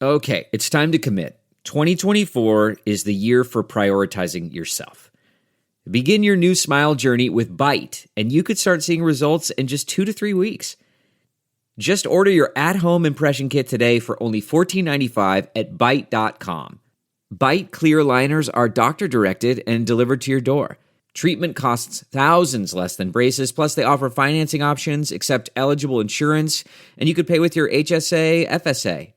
Okay, it's time to commit. 2024 is the year for prioritizing yourself. Begin your new smile journey with Byte, and you could start seeing results in just 2 to 3 weeks. Just order your at-home impression kit today for only $14.95 at Byte.com. Byte clear liners are doctor-directed and delivered to your door. Treatment costs thousands less than braces, plus they offer financing options, accept eligible insurance, and you could pay with your HSA, FSA.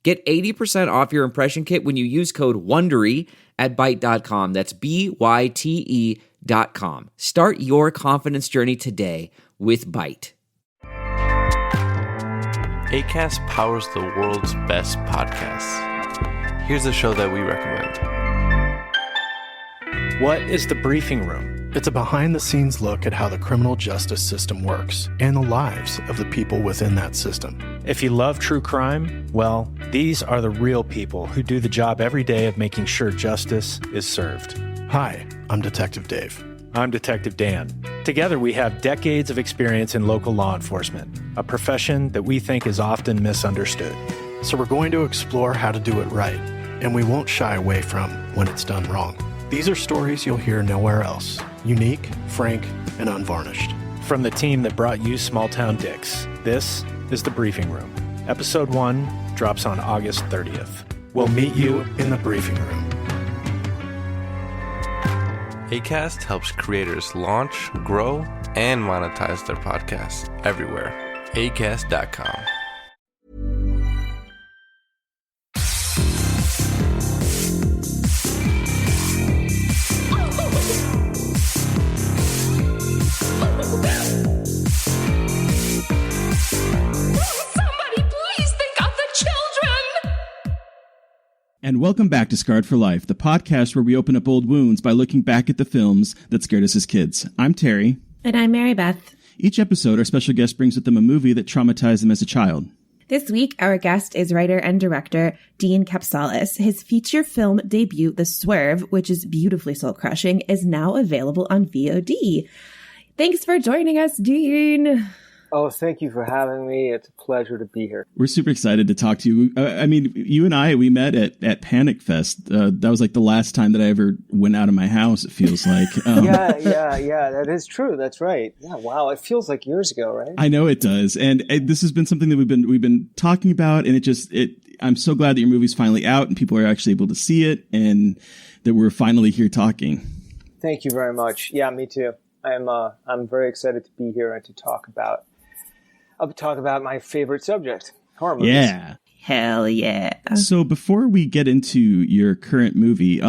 Get 80% off your impression kit when you use code WONDERY at Byte.com. That's BYTE.com. Start your confidence journey today with Byte. Acast powers the world's best podcasts. Here's a show that we recommend. What is The Briefing Room? It's a behind-the-scenes look at how the criminal justice system works and the lives of the people within that system. If you love true crime, well, these are the real people who do the job every day of making sure justice is served. Hi, I'm Detective Dave. I'm Detective Dan. Together, we have decades of experience in local law enforcement, a profession that we think is often misunderstood. So we're going to explore how to do it right, and we won't shy away from when it's done wrong. These are stories you'll hear nowhere else. Unique, frank, and unvarnished. From the team that brought you Small Town Dicks, this is The Briefing Room. Episode 1 drops on August 30th. We'll meet you in the briefing room. Acast helps creators launch, grow, and monetize their podcasts everywhere. Acast.com. And welcome back to Scarred for Life, the podcast where we open up old wounds by looking back at the films that scared us as kids. I'm Terry. And I'm Mary Beth. Each episode, our special guest brings with them a movie that traumatized them as a child. This week, our guest is writer and director Dean Kapsalis. His feature film debut, The Swerve, which is beautifully soul-crushing, is now available on VOD. Thanks for joining us, Dean. Oh, thank you for having me. It's a pleasure to be here. We're super excited to talk to you. I mean, you and we met at Panic Fest. That was like the last time that I ever went out of my house, it feels like. Yeah. That is true. That's right. Yeah, wow. It feels like years ago, right? I know it does. And this has been something that we've been talking about. And I'm so glad that your movie's finally out and people are actually able to see it and that we're finally here talking. Thank you very much. Yeah, me too. I'm very excited to be here and to talk about my favorite subject, horror movies. Yeah. Hell yeah. So before we get into your current movie,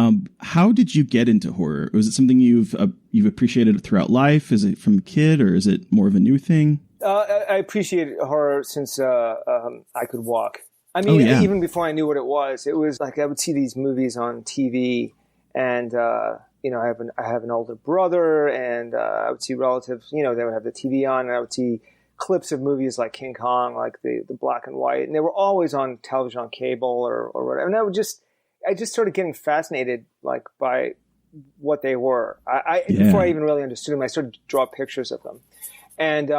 how did you get into horror? Was it something you've appreciated throughout life? Is it from a kid or is it more of a new thing? I appreciated horror since I could walk. I mean, even before I knew what it was like I would see these movies on TV and, I have an older brother and I would see relatives, they would have the TV on and I would see clips of movies like King Kong, like the black and white, and they were always on television on cable or whatever. And I just started getting fascinated like by what they were. Before I even really understood them, I started to draw pictures of them, and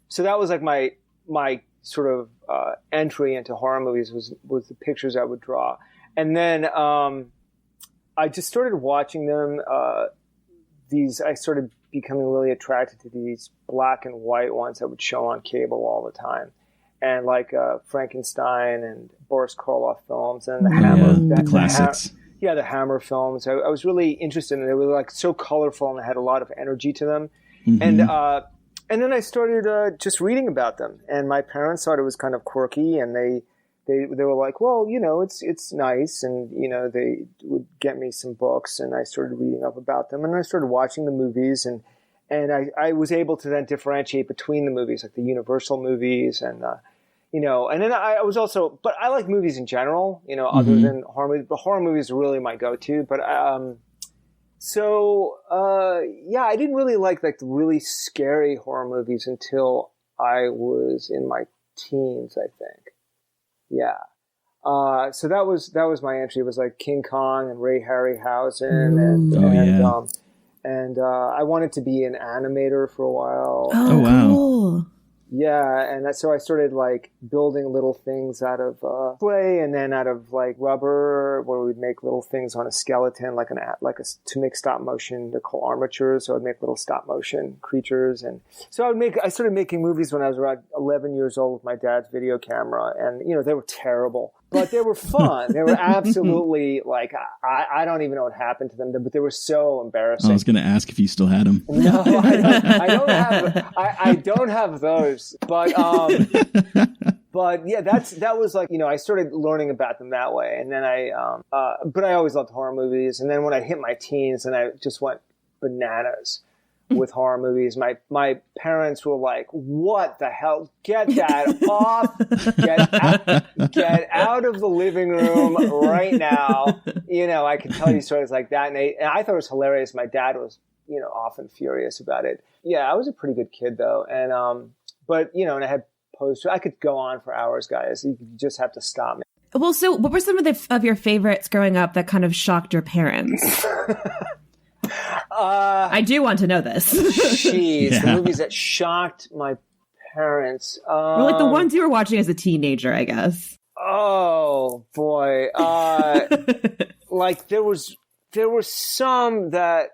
so that was like my sort of entry into horror movies was the pictures I would draw, and then I just started watching them. I started becoming really attracted to these black and white ones that would show on cable all the time. And like Frankenstein and Boris Karloff films and the Hammer. The classics. The Hammer films. I was really interested in it. They were like so colorful and they had a lot of energy to them. Mm-hmm. And then I started just reading about them. And my parents thought it was kind of quirky and they were like, well, it's nice. And, they would get me some books and I started reading up about them and I started watching the movies and I was able to then differentiate between the movies, like the Universal movies and, and then I was also, but I like movies in general, other than horror movies, but horror movies are really my go-to. But, I didn't really like the really scary horror movies until I was in my teens, I think. Yeah. So that was my entry. It was like King Kong and Ray Harryhausen and I wanted to be an animator for a while. Oh, wow. Cool. Yeah, and so I started like building little things out of clay, and then out of like rubber, where we'd make little things on a skeleton, to make stop motion. They're called armatures. So I'd make little stop motion creatures, and so I started making movies when I was around 11 years old with my dad's video camera, and they were terrible, but they were fun. They were absolutely like I don't even know what happened to them, but they were so embarrassing. I was going to ask if you still had them. No, I don't have those. But yeah, that was like, I started learning about them that way. And then but I always loved horror movies. And then when I hit my teens, and I just went bananas with horror movies. My parents were like, what the hell? Get that off. Get out of the living room right now. I could tell you stories like that. And I thought it was hilarious. My dad was, often furious about it. Yeah, I was a pretty good kid though. And, but, and I had posters. I could go on for hours, guys. You just have to stop me. Well, so what were some of your favorites growing up that kind of shocked your parents? I do want to know this. Jeez, the movies that shocked my parents. Well, like the ones you were watching as a teenager, I guess. Oh, boy. Like there were some that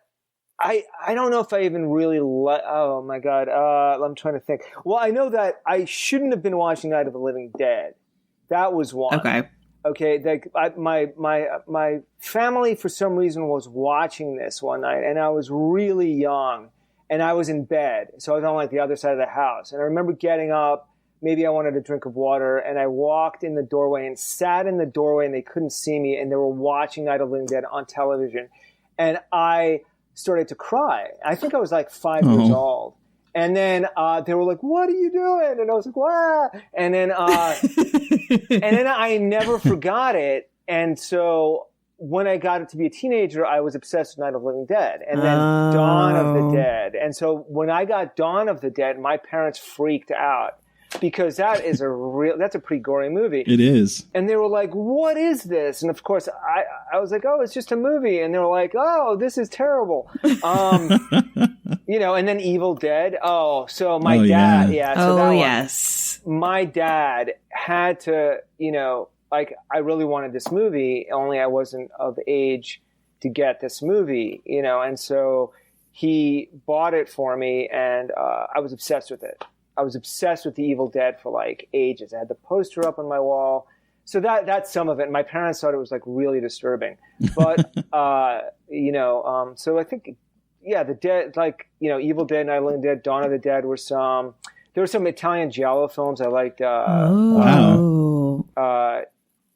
I don't know if I even really oh my God. I'm trying to think. Well, I know that I shouldn't have been watching Night of the Living Dead. That was one. Okay. My family for some reason was watching this one night, and I was really young, and I was in bed. So I was on like the other side of the house. And I remember getting up, maybe I wanted a drink of water, and I walked in the doorway and sat in the doorway, and they couldn't see me, and they were watching Night of the Living Dead on television. And I started to cry. I think I was like 5 years old. And then they were like, what are you doing? And I was like, wow. And then I never forgot it. And so when I got to be a teenager, I was obsessed with Night of the Living Dead. And then Dawn of the Dead. And so when I got Dawn of the Dead, my parents freaked out. Because that's a pretty gory movie. It is. And they were like, what is this? And of course, I was like, oh, it's just a movie. And they were like, oh, this is terrible. And then Evil Dead. Oh, so my dad, yes. My dad had to, I really wanted this movie, only I wasn't of age to get this movie, and so he bought it for me, and I was obsessed with it. I was obsessed with the Evil Dead for like ages. I had the poster up on my wall. So that's some of it. My parents thought it was like really disturbing, but, so I think, the Dead, like, Evil Dead, Night of the Living Dead, Dawn of the Dead there were some Italian giallo films I liked.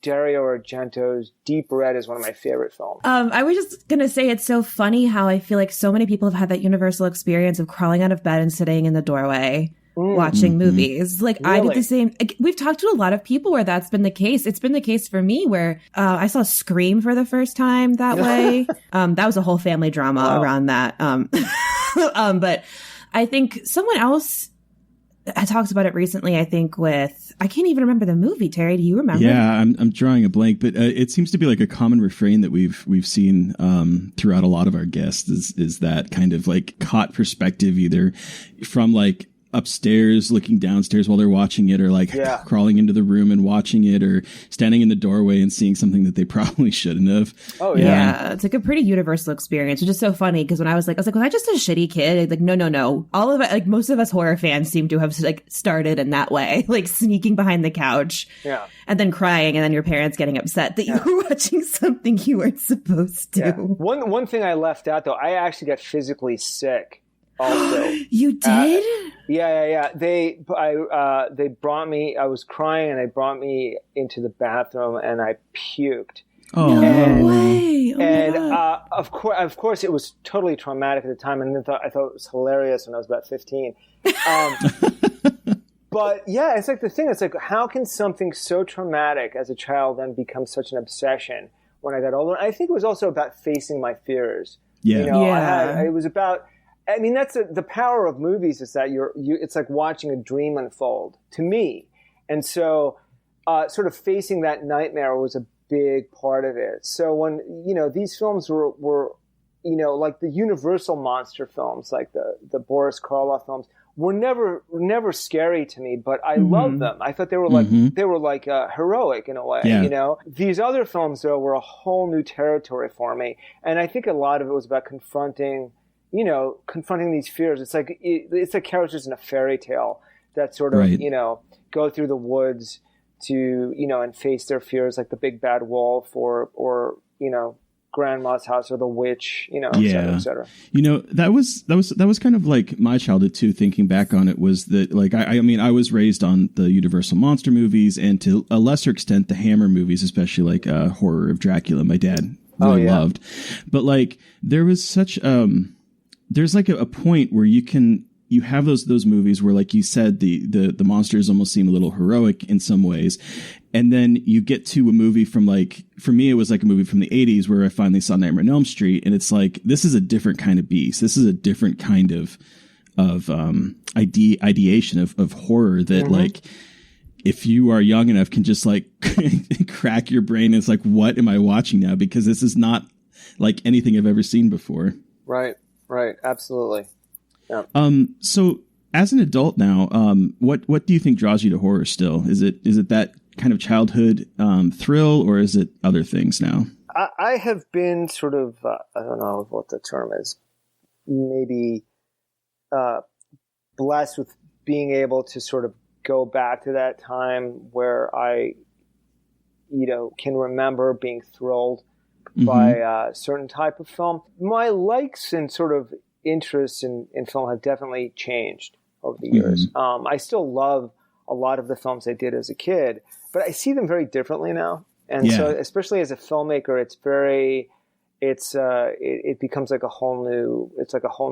Dario Argento's Deep Red is one of my favorite films. I was just going to say, it's so funny how I feel like so many people have had that universal experience of crawling out of bed and sitting in the doorway watching movies. Like really? I did the same. We've talked to a lot of people where that's been the case. It's been the case for me where I saw Scream for the first time that way. That was a whole family drama around that. But I think someone else talks about it recently, I think I can't even remember the movie. Terry, do you remember? Yeah, I'm drawing a blank, but it seems to be like a common refrain that we've seen throughout a lot of our guests is that kind of like caught perspective, either from like upstairs looking downstairs while they're watching it, or like crawling into the room and watching it, or standing in the doorway and seeing something that they probably shouldn't have. Oh yeah. It's like a pretty universal experience, which is so funny because when I was like, was I just a shitty kid? Like, no. All of it, like most of us horror fans seem to have like started in that way, like sneaking behind the couch and then crying, and then your parents getting upset that you were watching something you weren't supposed to. One thing I left out though, I actually got physically sick. Also, you did? Yeah. They brought me. I was crying, and they brought me into the bathroom, and I puked. Oh no way! Of course, it was totally traumatic at the time, and I thought it was hilarious when I was about 15. But yeah, it's like the thing. It's like, how can something so traumatic as a child then become such an obsession when I got older? I think it was also about facing my fears. Yeah, it was about. I mean, that's the power of movies is that it's like watching a dream unfold to me. And so sort of facing that nightmare was a big part of it. So when, these films were like the Universal monster films, like the Boris Karloff films, were never scary to me, but I loved them. I thought they were like heroic in a way. Yeah. You know, these other films though were a whole new territory for me, and I think a lot of it was about confronting these fears. It's like characters in a fairy tale that sort of go through the woods to and face their fears, like the big bad wolf or grandma's house or the witch, et cetera, et cetera. That was kind of like my childhood too, thinking back on it, was that like, I mean, I was raised on the Universal monster movies and to a lesser extent, the Hammer movies, especially like Horror of Dracula. My dad really loved, but like there was such, there's like a point where you have those movies where, like you said, the monsters almost seem a little heroic in some ways. And then you get to a movie from, like, for me, it was like a movie from the 80s where I finally saw Nightmare on Elm Street. And it's like, this is a different kind of beast. This is a different kind of ideation of horror that like, if you are young enough, can just like crack your brain. And it's like, what am I watching now? Because this is not like anything I've ever seen before. Right. Absolutely. Yeah. So as an adult now, what do you think draws you to horror still? Is it that kind of childhood thrill, or is it other things now? I have been sort of, I don't know what the term is, maybe blessed with being able to sort of go back to that time where I, can remember being thrilled by a certain type of film. My likes and sort of interests in film have definitely changed over the years. I still love a lot of the films I did as a kid, but I see them very differently now. And so, especially as a filmmaker, it becomes like a whole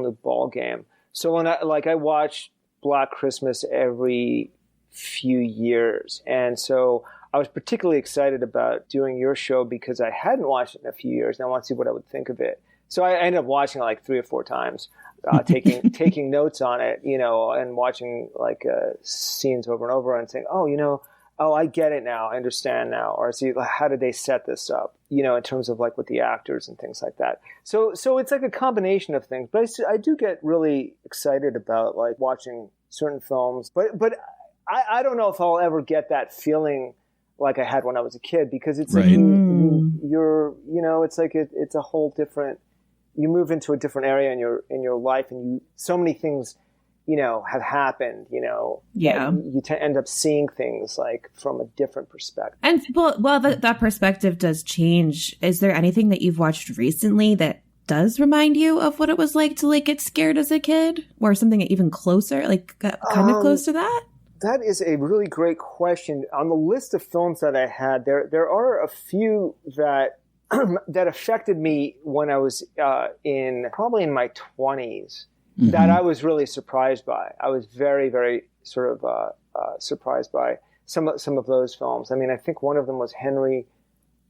new ball game. So when I watch Black Christmas every few years, and so I was particularly excited about doing your show because I hadn't watched it in a few years, and I want to see what I would think of it. So I ended up watching it like 3 or 4 times, taking notes on it, and watching like scenes over and over and saying, oh, I get it now. I understand now. Or see, how did they set this up, in terms of like with the actors and things like that. So it's like a combination of things, but I do get really excited about like watching certain films, but I don't know if I'll ever get that feeling like I had when I was a kid, because it's like you're it's like it's a whole different. You move into a different area in your life, and so many things, have happened. You end up seeing things like from a different perspective. And well, that perspective does change. Is there anything that you've watched recently that does remind you of what it was like to like get scared as a kid, or something even closer, like kind of close to that? That is a really great question. On the list of films that I had, there are a few that that affected me when I was probably in my 20s, that I was really surprised by. I was very, very sort of surprised by some of those films. I mean, I think one of them was Henry,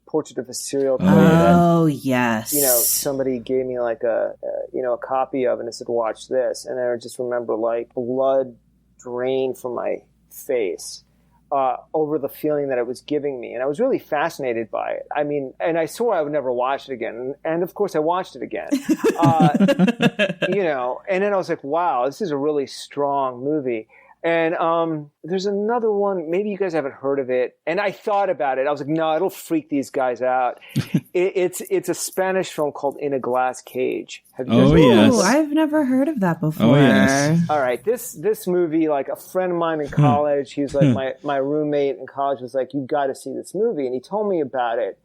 Portrait of a Serial Killer. Oh, yes. Somebody gave me like a copy of, and it said, watch this. And I just remember like blood drain from my face over the feeling that it was giving me. And I was really fascinated by it. I mean, and I swore I would never watch it again. And of course I watched it again. And then I was like, wow, this is a really strong movie. And there's another one, maybe you guys haven't heard of it. And I thought about it. I was like, no, it'll freak these guys out. It's a Spanish film called In a Glass Cage. Have you guys yes. Ooh, I've never heard of that before. Oh, yes. All right. This movie, like a friend of mine in college, he was like my roommate in college was like, you've got to see this movie. And he told me about it.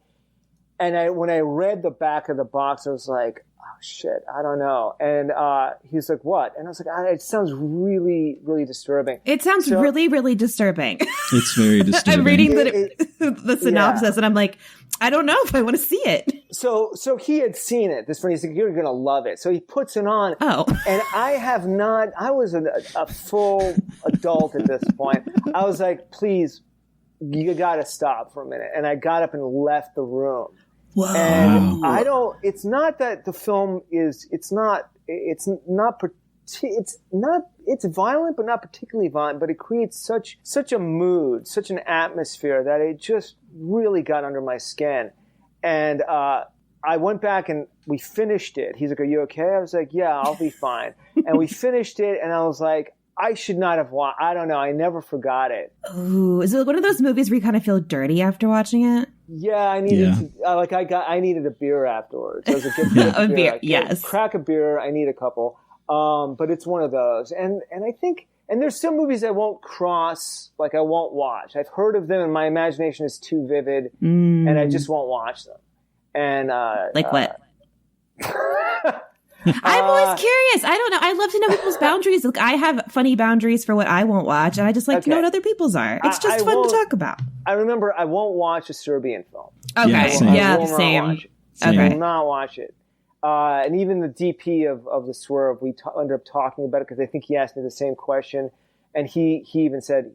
And when I read the back of the box, I was like, oh, shit, I don't know. And he's like, what? And I was like, it sounds really, really disturbing. It sounds really, really disturbing. It's very disturbing. I'm reading the synopsis, and I'm like, I don't know if I want to see it. So he had seen it. This friend, he's like, you're going to love it. So he puts it on. Oh. And I have not, I was a full adult at this point. I was like, please, you got to stop for a minute. And I got up and left the room. Wow. And it's not that the film it's violent, but not particularly violent, but it creates such a mood, such an atmosphere that it just really got under my skin. And, I went back and we finished it. He's like, are you okay? I was like, yeah, I'll be fine. And we finished it. And I was like, I should not have watched. I don't know. I never forgot it. Ooh, is it one of those movies where you kind of feel dirty after watching it? Yeah, I needed I needed a beer afterwards. It was a beer. Yes, crack a beer. I need a couple. But it's one of those, and I think, and there's some movies I won't cross, like I won't watch. I've heard of them, and my imagination is too vivid, and I just won't watch them. And like what? I'm always curious. I don't know. I love to know people's boundaries. Look, I have funny boundaries for what I won't watch, and I just like to know what other people's are. It's just fun to talk about. I remember I won't watch a Serbian film. Okay. Yeah, same. I will not watch it. And even the DP of The Swerve, we ended up talking about it because I think he asked me the same question, and he even said,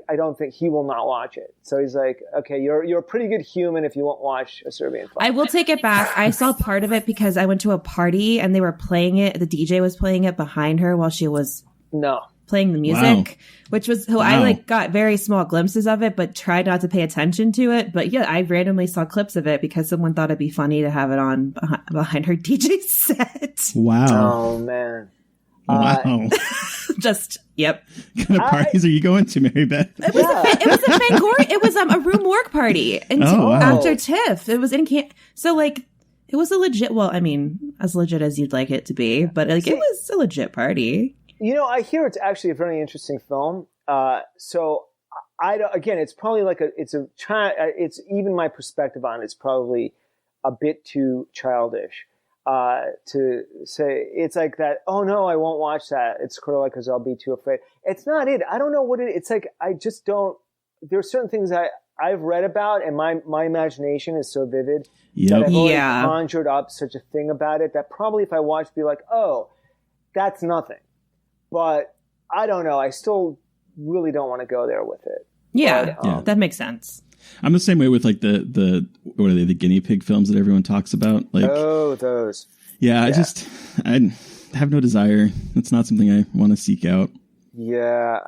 I don't think he will not watch it. So he's like, okay, you're a pretty good human if you won't watch a Serbian film. I will take it back. I saw part of it because I went to a party and they were playing it. The DJ was playing it behind her while she was playing the music, which was I like got very small glimpses of it, but tried not to pay attention to it. But yeah, I randomly saw clips of it because someone thought it'd be funny to have it on behind her DJ set. Wow. Oh man. Wow. Yep. What kind of parties are you going to, Mary Beth? It was a Fangoria. It was a room work party after TIFF. It was in camp. So like it was a legit. Well, I mean, as legit as you'd like it to be, but like it was a legit party. You know, I hear it's actually a very interesting film. So it's probably like it's even my perspective on it's probably a bit too childish. To say it's like that. Oh no, I won't watch that. It's kind of like because I'll be too afraid. It's not it. I don't know what it. It's like I just don't. There are certain things I've read about, and my imagination is so vivid that I've already conjured up such a thing about it that probably if I watched, be like, oh, that's nothing. But I don't know. I still really don't want to go there with it. Yeah, but, that makes sense. I'm the same way with like the what are they, the guinea pig films that everyone talks about? Like, oh, those. Yeah, I have no desire. It's not something I want to seek out. Yeah,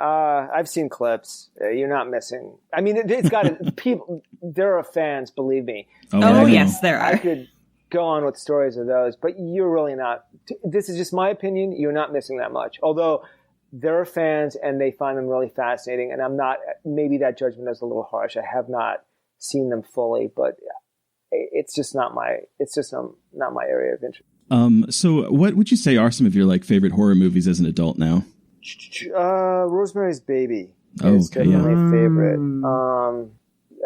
I've seen clips. You're not missing. I mean, it's got people. There are fans, believe me. Oh yes, there are. I could go on with stories of those, but you're really not. This is just my opinion. You're not missing that much. Although there are fans and they find them really fascinating, and I'm not. Maybe that judgment is a little harsh. I have not seen them fully, but it's just not my. It's just not my area of interest. So what would you say are some of your like favorite horror movies as an adult now? Rosemary's Baby is definitely my favorite.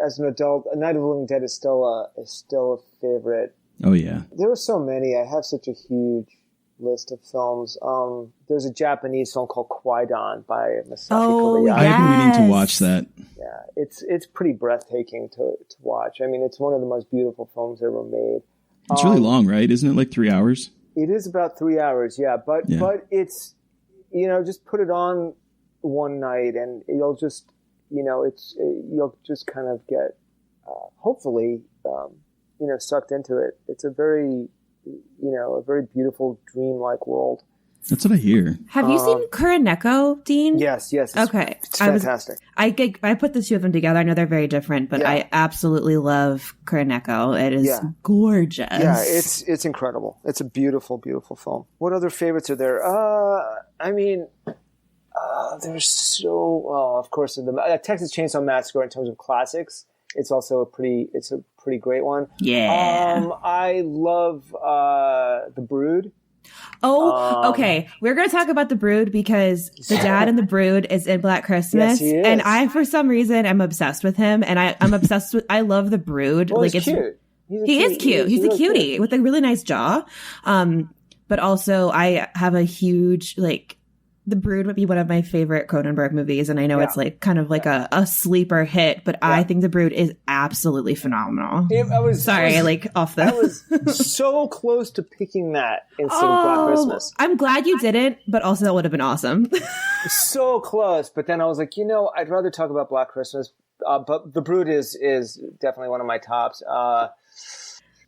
As an adult, Night of the Living Dead is still a favorite. Oh yeah, there were so many. I have such a huge list of films. There's a Japanese film called Kwaidan by Masashi Kobayashii. I've been meaning to watch that. Yeah, it's pretty breathtaking to watch. I mean, it's one of the most beautiful films ever made. It's really long, right? Isn't it like 3 hours? It is about 3 hours, yeah. But it's, just put it on one night and you'll just, you'll just kind of get, hopefully, sucked into it. It's a very, a very beautiful, dreamlike world. That's what I hear. Have you seen Kuroneko, Dean? Yes. Okay. It's fantastic. I put the two of them together. I know they're very different, but I absolutely love Kuroneko. It is gorgeous. Yeah, it's incredible. It's a beautiful, beautiful film. What other favorites are there? There's of course, the Texas Chainsaw Massacre in terms of classics. It's also a pretty great one. Yeah. I love The Brood. Oh, okay. We're going to talk about The Brood because the dad in The Brood is in Black Christmas. Yes, he is. And I, for some reason, am obsessed with him. And I'm obsessed with, I love The Brood. Well, he's cute. He is cute. He's a cutie with a really nice jaw. But also I have a huge, The Brood would be one of my favorite Cronenberg movies. And I know it's kind of like a sleeper hit, but I think The Brood is absolutely phenomenal. I was so close to picking that instead of Black Christmas. I'm glad you didn't, but also that would have been awesome. So close. But then I was like, I'd rather talk about Black Christmas. But The Brood is definitely one of my tops.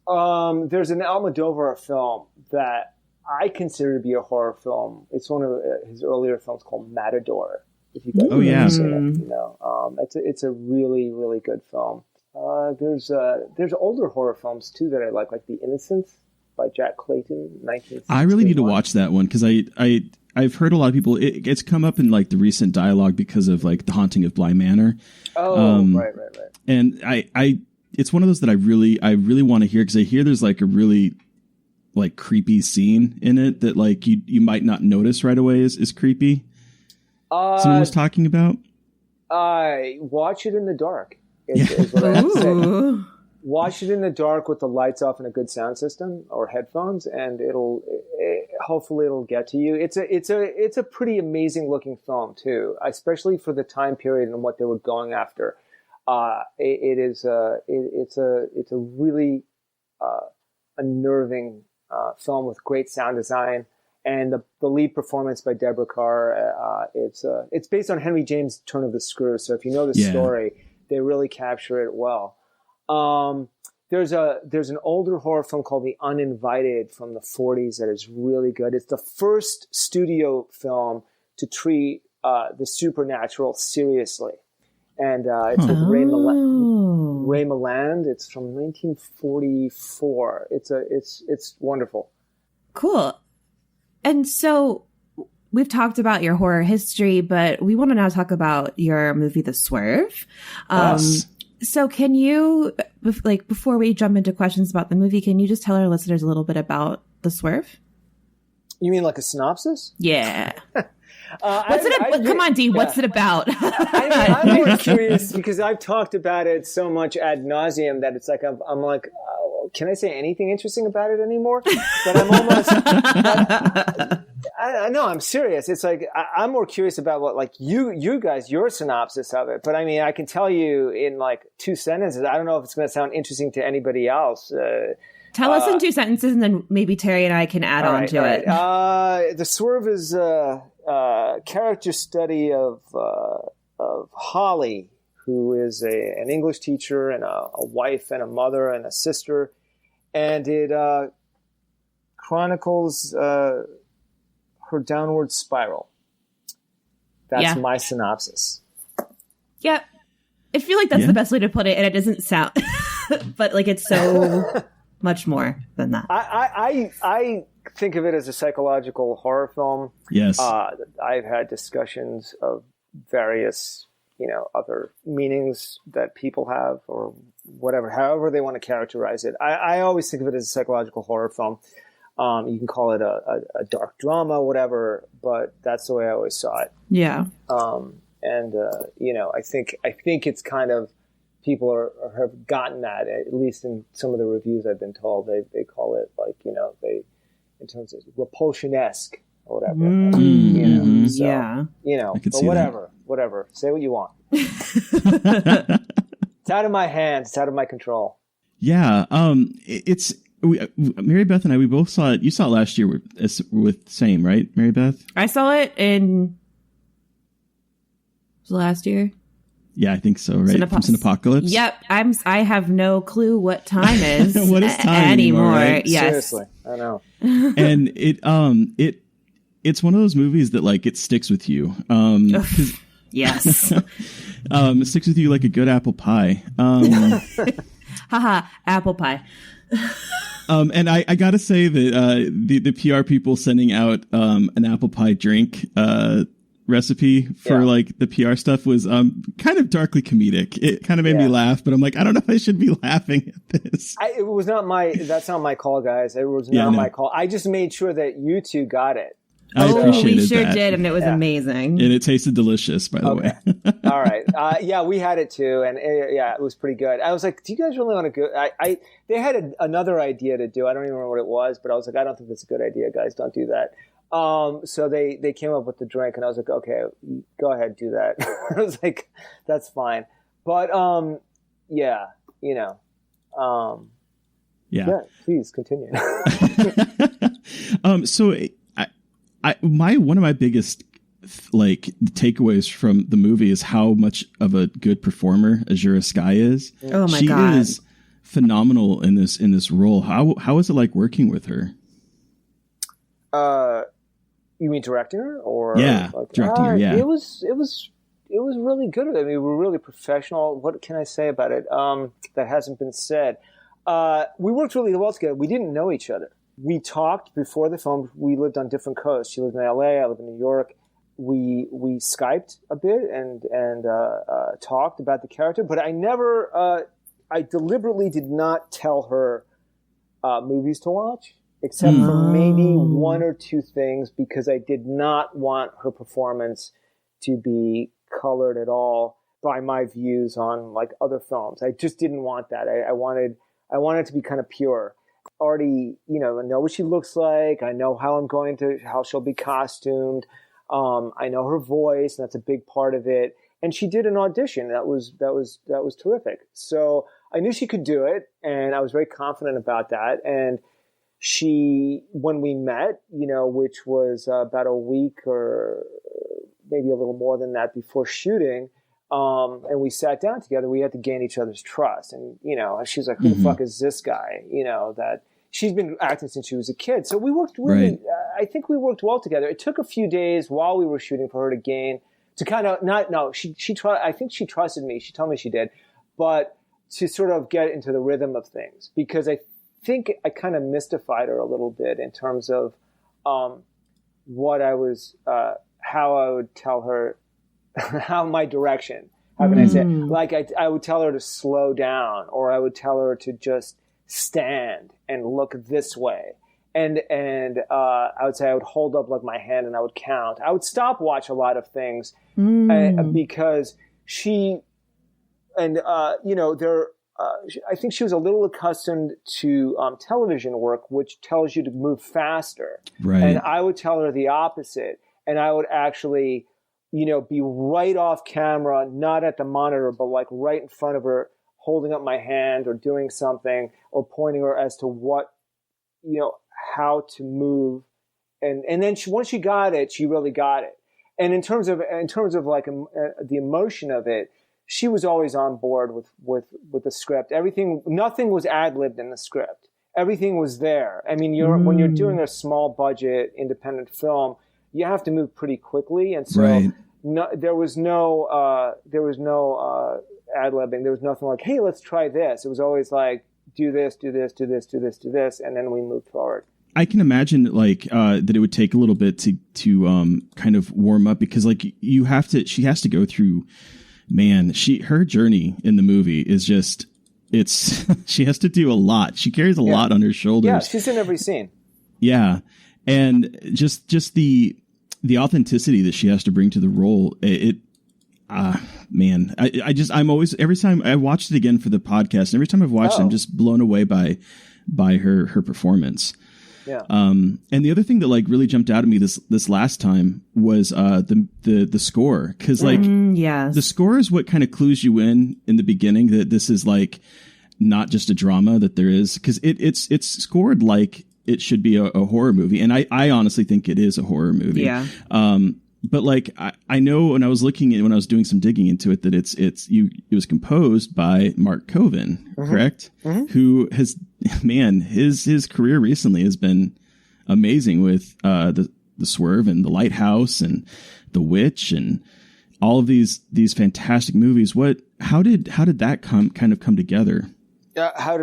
There's an Almodovar film that I consider to be a horror film. It's one of his earlier films called Matador. If you guys have seen it, it's a really, really good film. There's older horror films too that I like The Innocents by Jack Clayton, 1961. I really need to watch that one because I I've heard a lot of people. It's come up in like the recent dialogue because of like The Haunting of Bly Manor. Oh, right. And I it's one of those that I really want to hear, because I hear there's like a really like creepy scene in it that like you might not notice right away is creepy. Someone was talking about. Watch it in the dark. Is what I have to say. Watch it in the dark with the lights off and a good sound system or headphones, and hopefully it'll get to you. It's a pretty amazing looking film too, especially for the time period and what they were going after. It's a really unnerving film with great sound design, and the lead performance by Deborah Kerr. It's based on Henry James' Turn of the Screw, so if you know the story, they really capture it well. There's an older horror film called The Uninvited from the 40s that is really good. It's the first studio film to treat the supernatural seriously, and it's with Ray Milland. It's from 1944. It's wonderful. Cool. And so we've talked about your horror history, but we want to now talk about your movie, The Swerve. Yes. So can you, like, before we jump into questions about the movie, can you just tell our listeners a little bit about The Swerve? You mean like a synopsis? Yeah. Come on, Dee. What's it about? I'm more curious because I've talked about it so much ad nauseum that it's like I'm like, can I say anything interesting about it anymore? But I'm almost. I know, I'm serious. It's like I'm more curious about what, like, you guys, your synopsis of it. But I mean, I can tell you in like 2 sentences. I don't know if it's going to sound interesting to anybody else. Tell us in 2 sentences, and then maybe Terry and I can add on to it. The Swerve is a character study of Holly, who is an English teacher and a wife and a mother and a sister, and it chronicles her downward spiral. That's my synopsis. Yep. I feel like that's the best way to put it, and it doesn't sound, but like it's so much more than that. I think of it as a psychological horror film. Yes. I've had discussions of various, other meanings that people have or whatever, however they want to characterize it. I always think of it as a psychological horror film. You can call it a dark drama, whatever, but that's the way I always saw it. Yeah. I think it's kind of, people have gotten that, at least in some of the reviews I've been told. They call it like, in terms of repulsion-esque or whatever. But whatever. Say what you want. It's out of my hands. It's out of my control. Yeah. Mary Beth and I, we both saw it. You saw it last year with Same, right, Mary Beth? I saw it last year. Yeah, I think so, right? From Cinepocalypse? Yep. I have no clue what time is what is time anymore, right? Yes. Seriously, I know. And it's one of those movies that like it sticks with you. Yes. It sticks with you like a good apple pie. Haha, apple pie. And I gotta say that the PR people sending out an apple pie drink recipe for like the PR stuff was kind of darkly comedic. It kind of made me laugh, but I'm like, I don't know if I should be laughing at this. That's not my call, guys. It was not my call. I just made sure that you two got it. I appreciated we sure that. did, and it was amazing. And it tasted delicious, by the way. All right. We had it too, and it was pretty good. I was like, do you guys really want to go? They had another idea to do. I don't even remember what it was, but I was like, I don't think that's a good idea, guys. Don't do that. So they came up with the drink, and I was like, okay, go ahead, do that. I was like, that's fine. But please continue. So one of my biggest like takeaways from the movie is how much of a good performer Azura Sky is. Oh my God. She is phenomenal in this role. How is it like working with her? You mean directing her, or directing her? Yeah, it was really good. I mean, we're really professional. What can I say about it that hasn't been said? We worked really well together. We didn't know each other. We talked before the film. We lived on different coasts. She lived in LA. I lived in New York. We Skyped a bit and talked about the character, but I deliberately did not tell her movies to watch, except for maybe one or two things, because I did not want her performance to be colored at all by my views on like other films. I just didn't want that. I wanted it to be kind of pure. Already, I know what she looks like. I know how she'll be costumed. I know her voice, and that's a big part of it. And she did an audition. That was terrific. So I knew she could do it, and I was very confident about that. And when we met, which was about a week or maybe a little more than that before shooting, and we sat down together, we had to gain each other's trust. And, she's like, who the fuck is this guy? That she's been acting since she was a kid. So we worked really, right. I think we worked well together. It took a few days while we were shooting for her to kind of I think she trusted me. She told me she did, but to sort of get into the rhythm of things, because I think I kind of mystified her a little bit in terms of, what I was, how I would tell her, how my direction, how can I say it? Like I would tell her to slow down, or I would tell her to just stand and look this way. And I would say I would hold up like my hand and I would count. I would stopwatch a lot of things because she, and I think she was a little accustomed to television work, which tells you to move faster. Right. And I would tell her the opposite, and I would actually, be right off camera, not at the monitor, but like right in front of her, holding up my hand or doing something or pointing her as to what, how to move. And then once she got it, she really got it. And in terms of like the emotion of it, she was always on board with the script. Nothing was ad-libbed in the script. Everything was there. I mean, when you're doing a small budget independent film, you have to move pretty quickly. And so right. there was no ad-libbing. There was nothing like, hey, let's try this. It was always like, do this, do this, do this, do this, do this, and then we moved forward. I can imagine that it would take a little bit to kind of warm up, because like she has to go through, man, her journey in the movie is just, she has to do a lot. She carries a lot on her shoulders. Yeah, she's in every scene. Yeah. And just the authenticity that she has to bring to the role, man, I'm always, every time I watched it again for the podcast, and every time I've watched it, I'm just blown away by her performance. Yeah. And the other thing that like really jumped out at me this last time was the score, because like the score is what kind of clues you in the beginning that this is like not just a drama, that there is, because it's scored like it should be a horror movie, and I honestly think it is a horror movie. Yeah. But like I know when I was doing some digging into it that it was composed by Mark Coven, correct? Mm-hmm. Who has, man, his career recently has been amazing with the Swerve and The Lighthouse and The Witch and all of these fantastic movies. How did that come together? How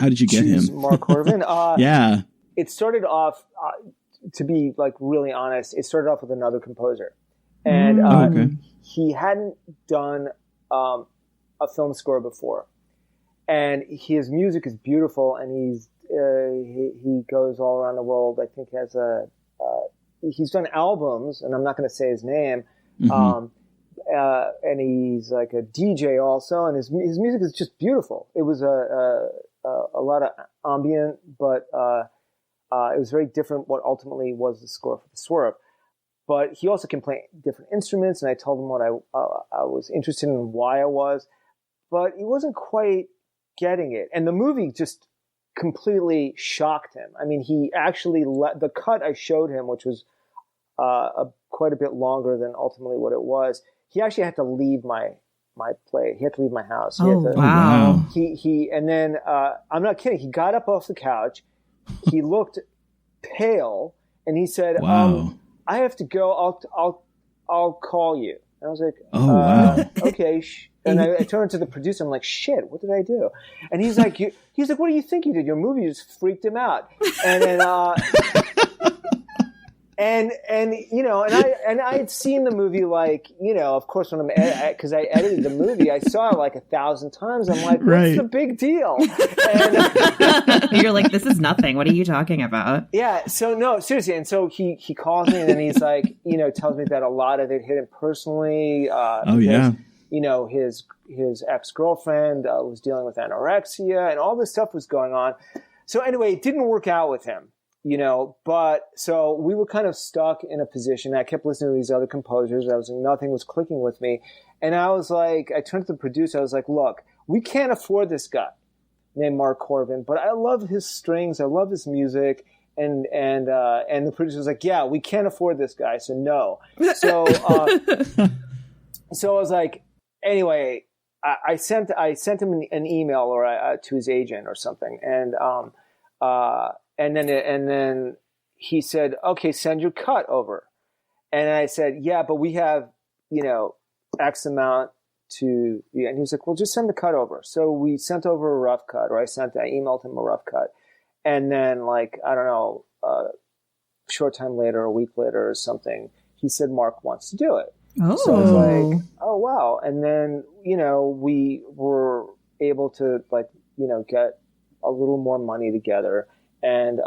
did you get him? Mark Coven? Yeah. It started off, to be like really honest, it started off with another composer, and he hadn't done a film score before, and his music is beautiful, and he goes all around the world. I think he's done albums, and I'm not going to say his name, and he's like a DJ also, and his music is just beautiful. It was a lot of ambient, but it was very different what ultimately was the score for The Swerve. But he also can play different instruments, and I told him what I was interested in and why I was, but he wasn't quite getting it. And the movie just completely shocked him. I mean, he actually the cut I showed him, which was quite a bit longer than ultimately what it was, he actually had to leave my play. He had to leave my house. Wow. And then I'm not kidding. He got up off the couch. He looked pale, and he said, wow. I have to go. I'll call you. And I was like, oh, wow. Okay. And I turned to the producer. I'm like, shit, what did I do? And he's like, what do you think you did? Your movie just freaked him out. And then, and you know, and I had seen the movie, like, you know, of course, when because I edited the movie, I saw it like 1,000 times. I'm like, what's the big deal? And you're like, this is nothing. What are you talking about? Yeah. So no, seriously. And so he calls me and then he's like, you know, tells me that a lot of it hit him personally. Because, you know, his ex-girlfriend was dealing with anorexia and all this stuff was going on. So anyway, it didn't work out with him, you know, but so we were kind of stuck in a position. I kept listening to these other composers. Nothing was clicking with me. And I was like, I turned to the producer. I was like, look, we can't afford this guy named Mark Corbin, but I love his strings. I love his music. And the producer was like, yeah, we can't afford this guy. So no. So, so I was like, anyway, I sent him an email or to his agent or something, and then he said, okay, send your cut over, and I said, yeah, but we have, you know, X amount to, and he was like, well, just send the cut over. So we sent over a rough cut, or I emailed him a rough cut, and then like I don't know, short time later, a week later or something, he said Mark wants to do it. Oh. So I was like, oh, wow. And then, you know, we were able to, like, you know, get a little more money together. And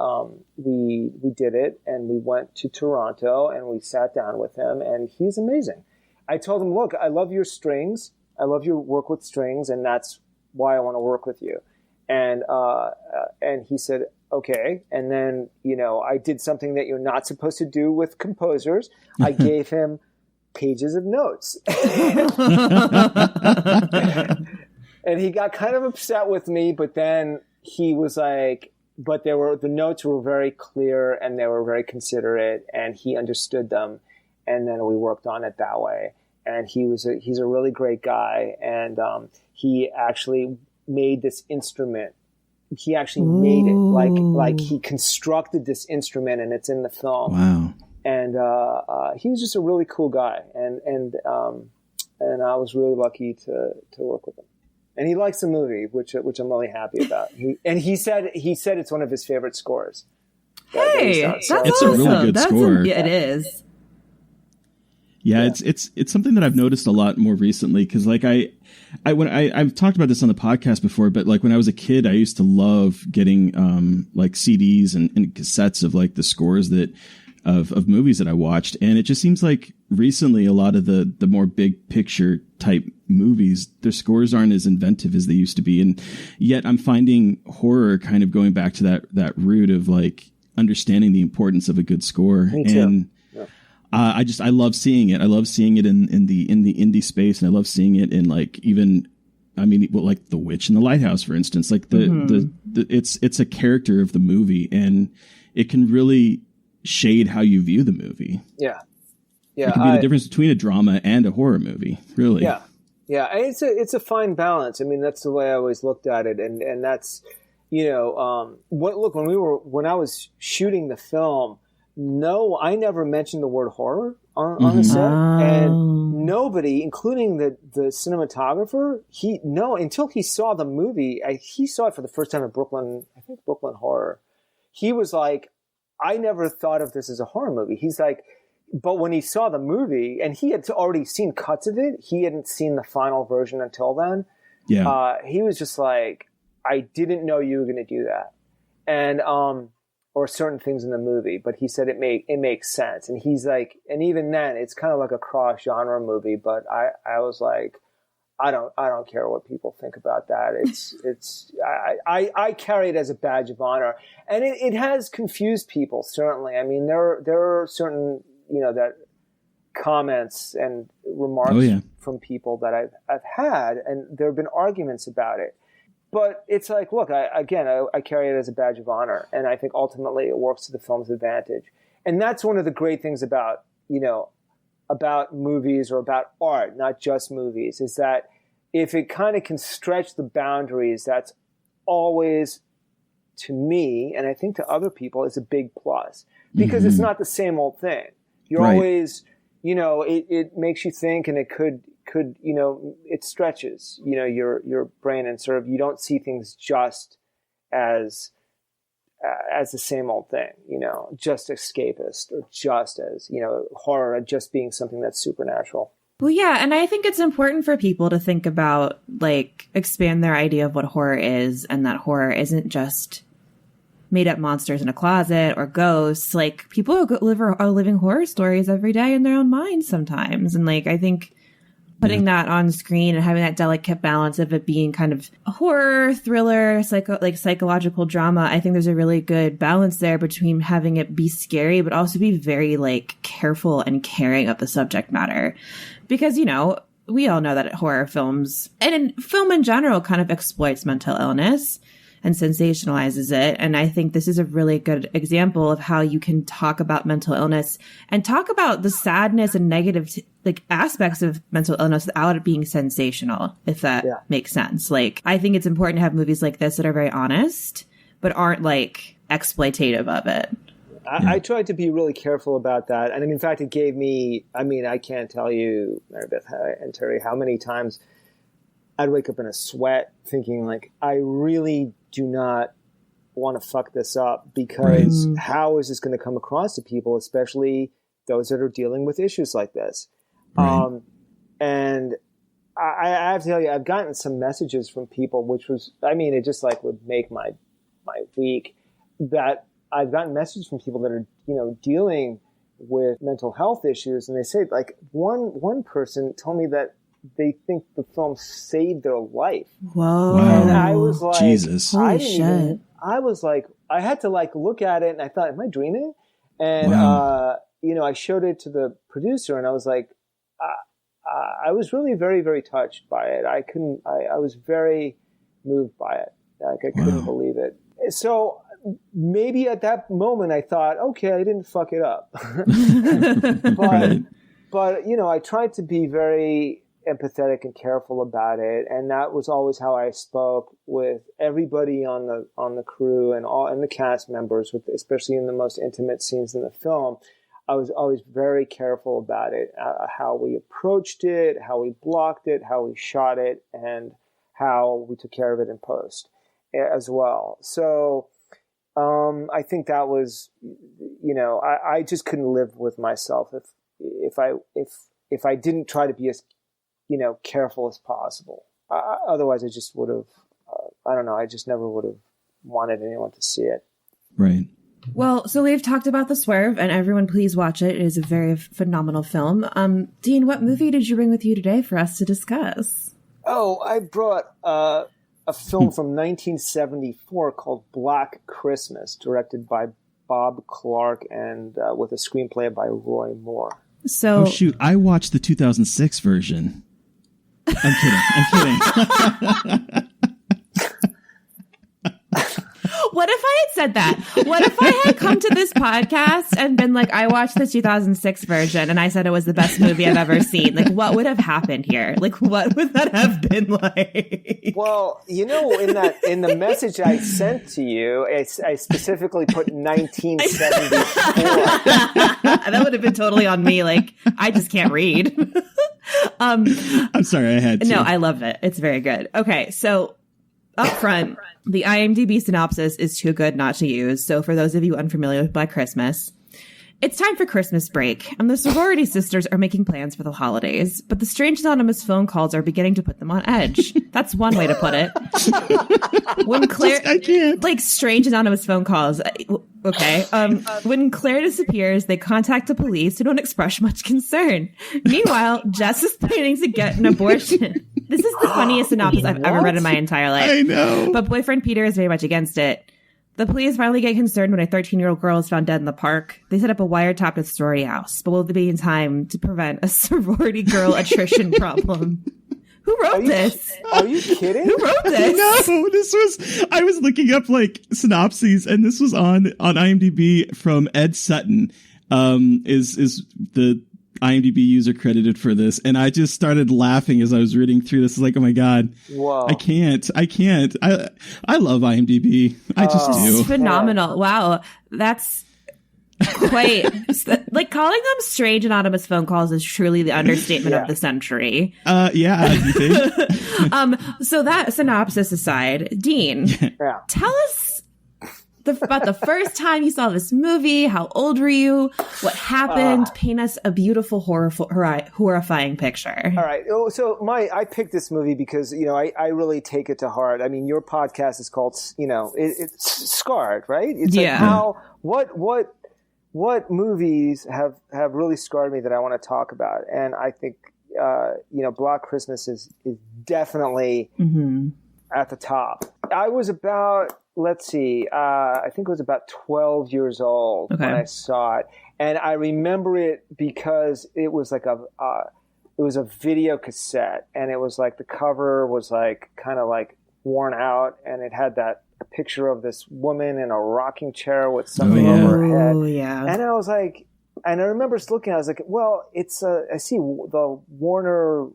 we did it. And we went to Toronto and we sat down with him. And he's amazing. I told him, look, I love your strings. I love your work with strings. And that's why I want to work with you. And he said, okay. And then, you know, I did something that you're not supposed to do with composers. I gave him pages of notes. And he got kind of upset with me, but then he was like, but the notes were very clear and they were very considerate and he understood them. And then we worked on it that way. And he's a really great guy. And he actually made this instrument. He actually made it like he constructed this instrument and it's in the film. Wow. And he was just a really cool guy, and I was really lucky to work with him. And he likes the movie, which I'm really happy about. He said it's one of his favorite scores. Hey, that's it's awesome. A really good score. Yeah, it is. Yeah, it's something that I've noticed a lot more recently because like I've talked about this on the podcast before, but like when I was a kid, I used to love getting like CDs and cassettes of like the scores of movies that I watched. And it just seems like recently a lot of the more big picture type movies, their scores aren't as inventive as they used to be. And yet I'm finding horror kind of going back to that root of like understanding the importance of a good score. Me too. And I love seeing it. I love seeing it in the indie space. And I love seeing it in like even, I mean, like The Witch and the Lighthouse, for instance, like it's a character of the movie and it can really shade how you view the movie. Yeah. It can be the difference between a drama and a horror movie, really. Yeah. Yeah. And it's a fine balance. I mean, that's the way I always looked at it. And that's, you know, when I was shooting the film, no, I never mentioned the word horror on the set. And nobody, including the cinematographer, until he saw the movie, he saw it for the first time at Brooklyn Horror. He was like, I never thought of this as a horror movie. He's like, but when he saw the movie, and he had already seen cuts of it, he hadn't seen the final version until then. Yeah. He was just like, I didn't know you were going to do that. And, or certain things in the movie, but he said it makes sense. And he's like, and even then it's kind of like a cross genre movie, but I was like, I don't care what people think about that. I carry it as a badge of honor, and it has confused people. Certainly, I mean there are certain that comments and remarks from people that I've had, and there have been arguments about it. But it's like, look, I carry it as a badge of honor, and I think ultimately it works to the film's advantage, and that's one of the great things about movies or about art, not just movies, is that if it kind of can stretch the boundaries, that's always, to me, and I think to other people, is a big plus. Because it's not the same old thing. You're always, you know, it makes you think, and it could, you know, it stretches, you know, your brain, and sort of, you don't see things just as the same old thing, you know, just escapist, or just as, you know, horror just being something that's supernatural. Well, yeah. And I think it's important for people to think about, like, expand their idea of what horror is, and that horror isn't just made up monsters in a closet or ghosts. Like, people are living horror stories every day in their own minds sometimes. And, like, I think putting that on screen and having that delicate balance of it being kind of a horror, thriller, psychological drama, I think there's a really good balance there between having it be scary, but also be very, like, careful and caring of the subject matter. Because, you know, we all know that horror films, and in film in general, kind of exploits mental illness and sensationalizes it. And I think this is a really good example of how you can talk about mental illness and talk about the sadness and negative aspects of mental illness without it being sensational, if that makes sense. Like, I think it's important to have movies like this that are very honest, but aren't, like, exploitative of it. I tried to be really careful about that. And in fact, it gave me, I mean, I can't tell you, Mary Beth and Terry, how many times I'd wake up in a sweat thinking, like, I really do not want to fuck this up, because how is this going to come across to people, especially those that are dealing with issues like this? Right. And I have to tell you, I've gotten some messages from people, which was, I mean, it just, like, would make my week, that I've gotten messages from people that are, you know, dealing with mental health issues. And they say, like, one person told me that they think the film saved their life. Whoa. Wow. And I was like, Jesus. Holy shit. I was like, I had to, like, look at it, and I thought, am I dreaming? And, you know, I showed it to the producer, and I was like, I was really very, very touched by it. I was very moved by it. Like, I couldn't believe it. So maybe at that moment I thought, okay, I didn't fuck it up. But, you know, I tried to be very empathetic and careful about it, and that was always how I spoke with everybody on the crew and the cast members, especially in the most intimate scenes in the film. I was always very careful about it, how we approached it, how we blocked it, how we shot it, and how we took care of it in post as well. So I think that was, you know, I just couldn't live with myself if I didn't try to be as, you know, careful as possible. Otherwise, I just would have, I don't know, I just never would have wanted anyone to see it. Right. Well, so we've talked about The Swerve, and everyone please watch it. It is a very phenomenal film. Dean, what movie did you bring with you today for us to discuss? Oh, I brought a film from 1974 called Black Christmas, directed by Bob Clark and with a screenplay by Roy Moore. So, oh, shoot. I watched the 2006 version. I'm kidding. What if I had said that? What if I had come to this podcast and been like, I watched the 2006 version and I said it was the best movie I've ever seen? Like, what would have happened here? Like, what would that have been like? Well, you know, in the message I sent to you, I specifically put 1974. That would have been totally on me. Like, I just can't read. I'm sorry, I had to. No, I love it. It's very good. Okay, so up front, the IMDb synopsis is too good not to use. So for those of you unfamiliar with Black Christmas, it's time for Christmas break, and the sorority sisters are making plans for the holidays, but the strange anonymous phone calls are beginning to put them on edge. That's one way to put it. When Claire, I can't. Like, strange anonymous phone calls. Okay. When Claire disappears, they contact the police who don't express much concern. Meanwhile, Jess is planning to get an abortion. This is the funniest synopsis I've ever read in my entire life. I know. But boyfriend Peter is very much against it. The police finally get concerned when a 13-year-old girl is found dead in the park. They set up a wiretap at the sorority house, but will there be in time to prevent a sorority girl attrition problem? Who wrote this? Are you kidding? Who wrote this? No, I was looking up like synopses, and this was on IMDb from Ed Sutton, is the IMDb user credited for this, and I just started laughing as I was reading through this. Like, oh my god, wow! I can't. I love IMDb. I just do. It's phenomenal. Wow, that's Quite. Like, calling them strange anonymous phone calls is truly the understatement of the century. Yeah, you think? So that synopsis aside, Dean, tell us about the first time you saw this movie. How old were you? What happened? Paint us a beautiful, horrifying picture. All right. So I picked this movie because, I really take it to heart. I mean, your podcast is called, it's Scarred, right? It's like what movies have really scarred me that I want to talk about? And I think, Black Christmas is definitely at the top. I was about, I think it was about 12 years old when I saw it. And I remember it because it was like it was a video cassette, and it was like the cover was like kind of like worn out, and it had a picture of this woman in a rocking chair with something over her head. Oh, yeah. And I was like, and I remember just looking, I was like, well, I see the Warner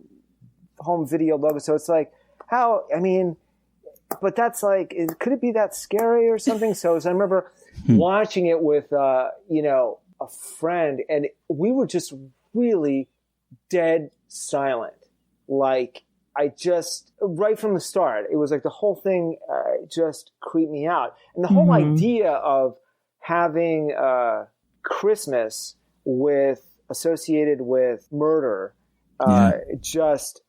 home video logo. So it's like, but that's like, could it be that scary or something? So I remember watching it with, a friend, and we were just really dead silent. Like, right from the start, it was like the whole thing just creeped me out. And the whole idea of having Christmas associated with murder just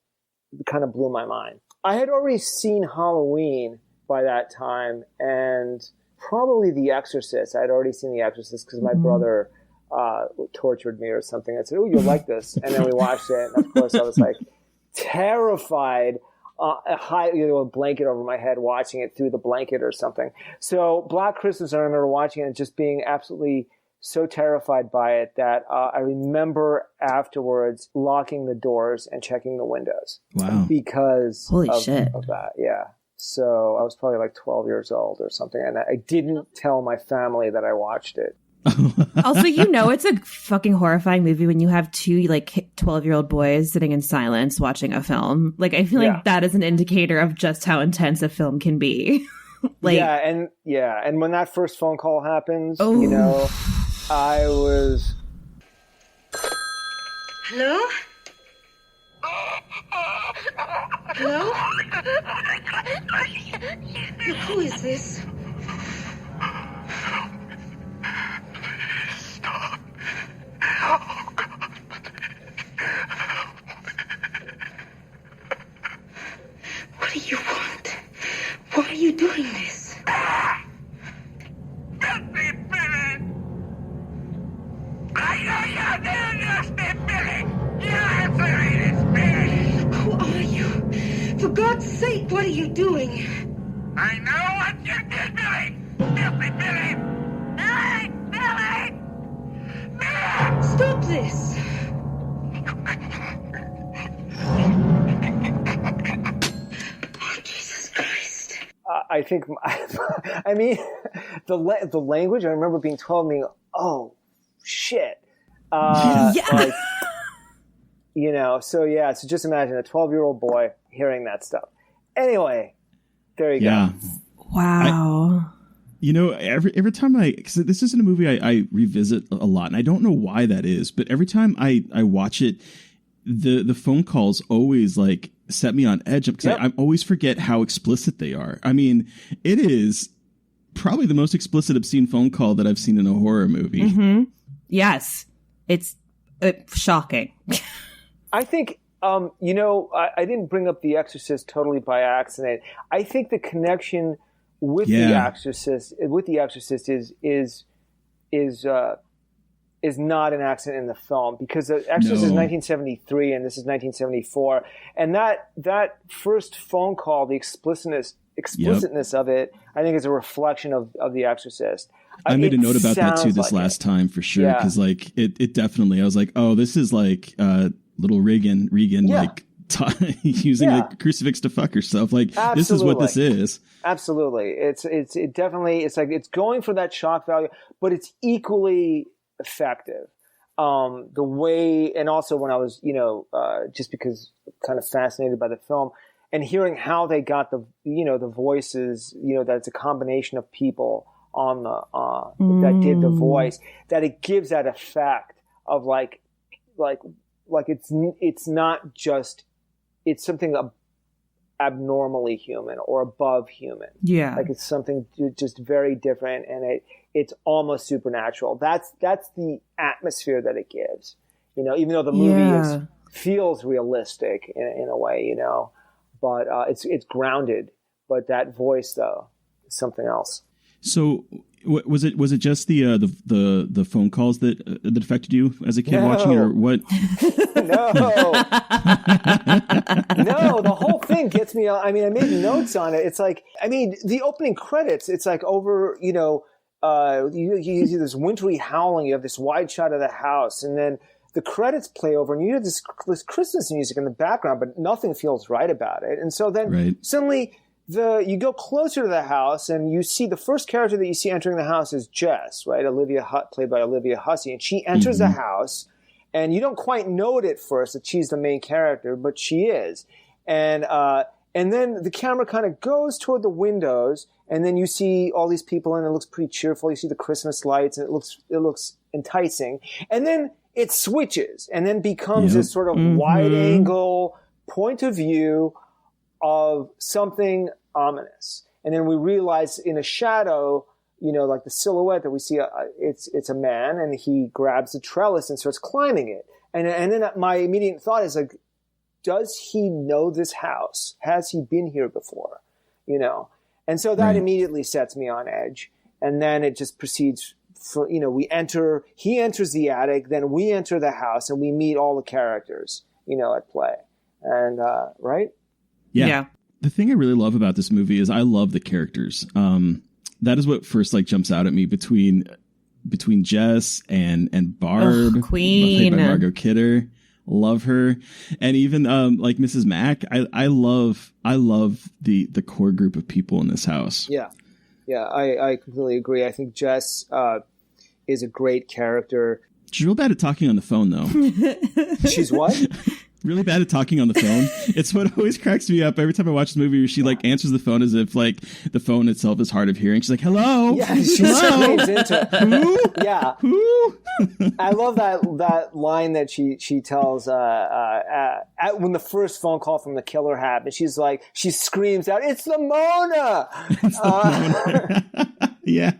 kind of blew my mind. I had already seen Halloween by that time, and probably The Exorcist. I had already seen The Exorcist because my brother tortured me or something. I said, "Oh, you'll like this," and then we watched it. And of course, I was like terrified, a blanket over my head, watching it through the blanket or something. So Black Christmas, I remember watching it and just being absolutely so terrified by it that I remember afterwards locking the doors and checking the windows. Wow. Because of that. Yeah. So I was probably like 12 years old or something. And I didn't tell my family that I watched it. Also, it's a fucking horrifying movie when you have two like 12-year-old boys sitting in silence watching a film. Like, I feel like that is an indicator of just how intense a film can be. And when that first phone call happens, I was... Hello? Hello? Who is this? Stop. Oh, God. What do you want? Why are you doing this? Let me finish. I know you're doing this, Billy. Your answer is finished. Who are you? For God's sake, what are you doing? I know what you did, Billy. Filthy Billy. Billy! Billy! Billy! Stop this! Oh, Jesus Christ. I think, I mean, the language, I remember being 12 and being, oh, shit. Like, so just imagine a 12-year-old boy hearing that stuff. Anyway, there you go. Wow. Every time because this isn't a movie I revisit a lot, and I don't know why that is, but every time I watch it, the phone calls always like set me on edge because I always forget how explicit they are. I mean, it is probably the most explicit obscene phone call that I've seen in a horror movie. Mm-hmm. Yes, it's shocking. I think, I didn't bring up The Exorcist totally by accident. I think the connection with The Exorcist is not an accident in the film, because The Exorcist is 1973 and this is 1974, and that first phone call, the explicitness of it, I think is a reflection of The Exorcist. I made a note about that too this last time for sure, because like it definitely, I was like, oh, this is like little Regan like using a crucifix to fuck herself. Like, absolutely. This is what this is. Absolutely. It definitely, it's like, it's going for that shock value, but it's equally effective. The way, and also when I was, just because kind of fascinated by the film and hearing how they got the voices, that it's a combination of people on the that did the voice, that it gives that effect of like it's not just, it's something abnormally human or above human. Yeah, like it's something just very different, and it's almost supernatural. That's the atmosphere that it gives. Even though the movie feels realistic in a way, but it's grounded. But that voice, though, is something else. So, was it just the phone calls that affected you as a kid watching it, or what? No, the whole thing gets me. I mean, I made notes on it. It's like, I mean, the opening credits. It's like over, you see this wintry howling. You have this wide shot of the house, and then the credits play over, and you hear this Christmas music in the background, but nothing feels right about it. And so then suddenly you go closer to the house, and you see the first character that you see entering the house is Jess, right? Played by Olivia Hussey. And she enters the house, and you don't quite know it at first that she's the main character, but she is. And then the camera kind of goes toward the windows, and then you see all these people, and it looks pretty cheerful. You see the Christmas lights, and it looks enticing. And then it switches and then becomes this sort of wide angle point of view of something ominous. And then we realize in a shadow, like the silhouette that we see, it's a man, and he grabs the trellis and starts climbing it. And then my immediate thought is like, does he know this house? Has he been here before? And so that immediately sets me on edge. And then it just proceeds. He enters the attic, then we enter the house, and we meet all the characters, at play. And, right? Yeah. The thing I really love about this movie is I love the characters. That is what first jumps out at me between Jess and Barb, Queen, played by Margot Kidder. Love her. And even Mrs. Mack, I love the core group of people in this house. Yeah, I completely agree. I think Jess is a great character. She's real bad at talking on the phone, though. She's what? Really bad at talking on the phone. It's what always cracks me up every time I watch this movie, where she answers the phone as if the phone itself is hard of hearing. She's like, "Hello." Yeah, she screams into who? Yeah, who? I love that line that she tells when the first phone call from the killer happened. She screams out, "It's the Mona!" It's the Mona. Yeah.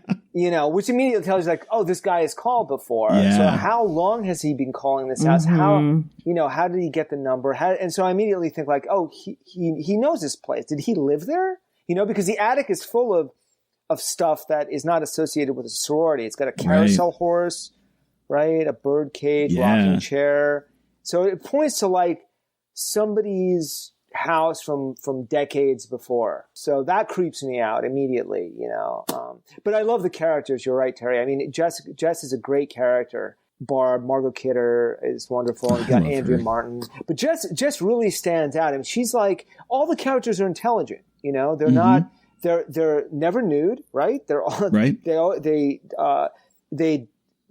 Which immediately tells you oh, this guy has called before. Yeah. So how long has he been calling this house? How did he get the number? And so I immediately think oh, he knows this place. Did he live there? Because the attic is full of stuff that is not associated with a sorority. It's got a carousel horse, right? A bird cage, rocking chair. So it points to somebody's house from decades before. So that creeps me out immediately, but I love the characters. You're right, Terry. I mean, Jess is a great character. Barb, Margot Kidder is wonderful. And you got Andrea Martin, but Jess really stands out. I mean, she's all the characters are intelligent, they're not, they're never nude, right? They're all, right.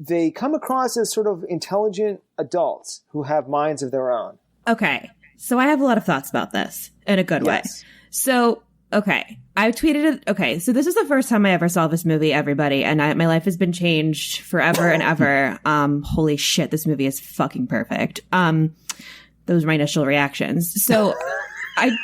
They come across as sort of intelligent adults who have minds of their own. Okay. So I have a lot of thoughts about this in a good way. So, okay. I tweeted it. Okay. So this is the first time I ever saw this movie, everybody. And my life has been changed forever and ever. Holy shit. This movie is fucking perfect. Those were my initial reactions. So I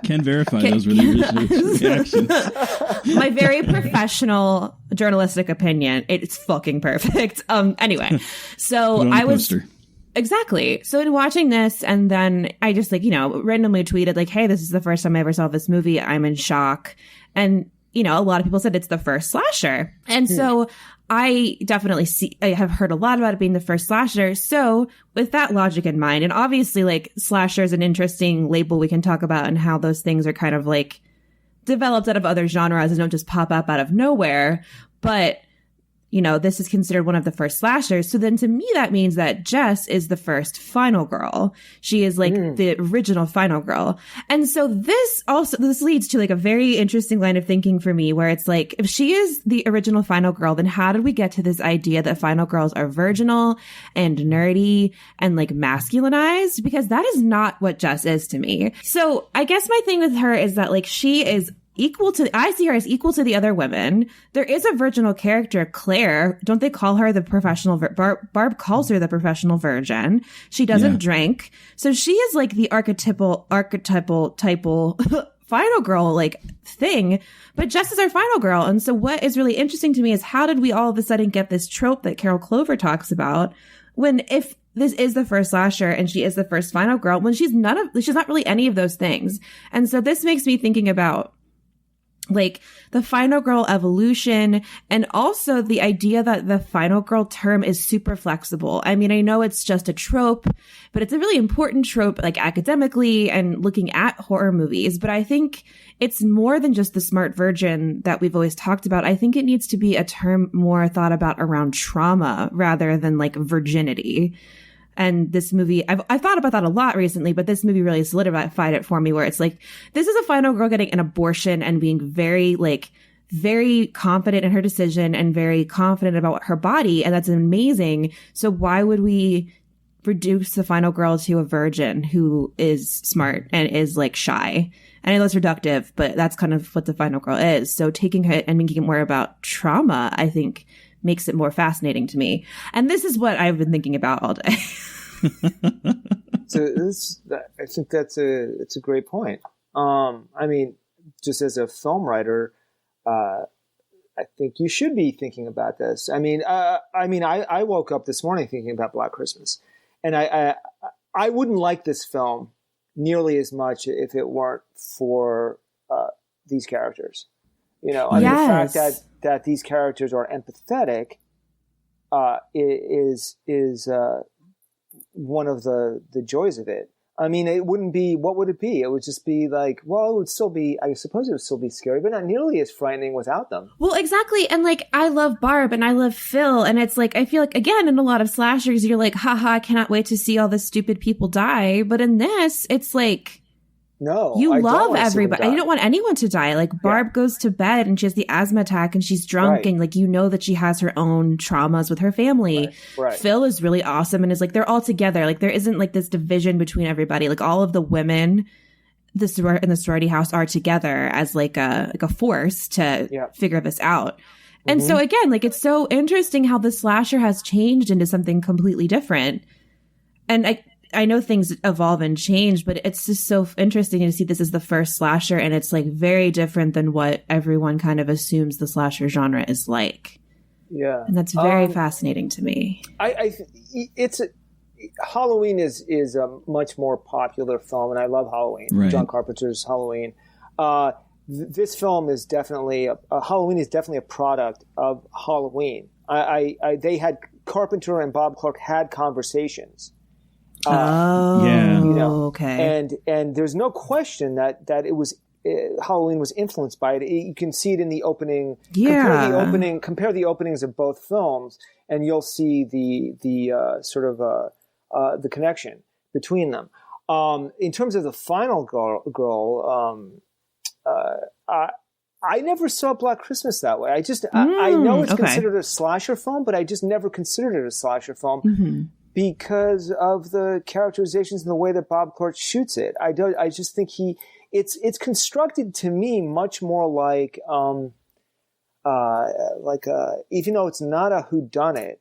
can verify those were the initial reactions. My very professional journalistic opinion. It's fucking perfect. Anyway, so I was. Poster. Exactly. So in watching this, and then I just randomly tweeted hey, this is the first time I ever saw this movie. I'm in shock. And, a lot of people said it's the first slasher. And so I definitely I have heard a lot about it being the first slasher. So with that logic in mind, and obviously slasher is an interesting label we can talk about and how those things are kind of developed out of other genres and don't just pop up out of nowhere. But this is considered one of the first slashers. So then to me, that means that Jess is the first final girl. She is the original final girl. And so this leads to a very interesting line of thinking for me, where it's if she is the original final girl, then how did we get to this idea that final girls are virginal and nerdy and masculinized? Because that is not what Jess is to me. So I guess my thing with her is that she is I see her as equal to the other women. There is a virginal character, Claire. Don't they call her the professional? Barb calls her the professional virgin. She doesn't drink. So she is like the archetypal final girl like thing, but Jess is our final girl. And so what is really interesting to me is how did we all of a sudden get this trope that Carol Clover talks about when if this is the first slasher and she is the first final girl when she's not really any of those things. And so this makes me thinking about like the final girl evolution and also the idea that the final girl term is super flexible. I mean, I know it's just a trope, but it's a really important trope, like academically and looking at horror movies. But I think it's more than just the smart virgin that we've always talked about. I think it needs to be a term more thought about around trauma rather than like virginity. And this movie, I've thought about that a lot recently, but this movie really solidified it for me where it's like, this is a final girl getting an abortion and being very confident in her decision and very confident about her body. And that's amazing. So why would we reduce the final girl to a virgin who is smart and is like shy? And I know it's reductive, but that's kind of what the final girl is. So taking her and making it more about trauma, I think makes it more fascinating to me. And this is what I've been thinking about all day. So I think it's a great point. I mean, just as a film writer, I think you should be thinking about this. I mean, I woke up this morning thinking about Black Christmas, and I wouldn't like this film nearly as much if it weren't for these characters. You know, I mean, the fact that these characters are empathetic is one of the joys of it. I mean, it wouldn't be, what would it be? It would just be like, well, it would still be, I suppose it would still be scary, but not nearly as frightening without them. Well, exactly. And like, I love Barb and I love Phil. And it's like, I feel like, again, in a lot of slashers, you're like, haha, I cannot wait to see all the stupid people die. But in this, it's like, no, you love everybody. You don't want anyone to die. Like Barb goes to bed and she has the asthma attack and she's drunk and like, you know that she has her own traumas with her family. Right. Phil is really awesome and is like, they're all together. Like there isn't like this division between everybody. Like all of the women in the sorority house are together as like a force to figure this out. And so again, like it's so interesting how the slasher has changed into something completely different. And I know things evolve and change, but it's just so interesting to see this as the first slasher, and it's like very different than what everyone kind of assumes the slasher genre is like. Yeah, and that's very fascinating to me. Halloween is a much more popular film, and I love Halloween. Right. John Carpenter's Halloween. This film is definitely Halloween is definitely a product of Halloween. Carpenter and Bob Clark had conversations. You know, okay. And there's no question that it was Halloween was influenced by it. You can see it in the opening. Yeah. Compare the openings of both films, and you'll see the sort of the connection between them. In terms of the final girl, I never saw Black Christmas that way. I know it's considered a slasher film, but I just never considered it a slasher film. Mm-hmm. Because of the characterizations and the way that Bob Clark shoots it. I just think it's constructed to me much more like even though it's not a whodunit,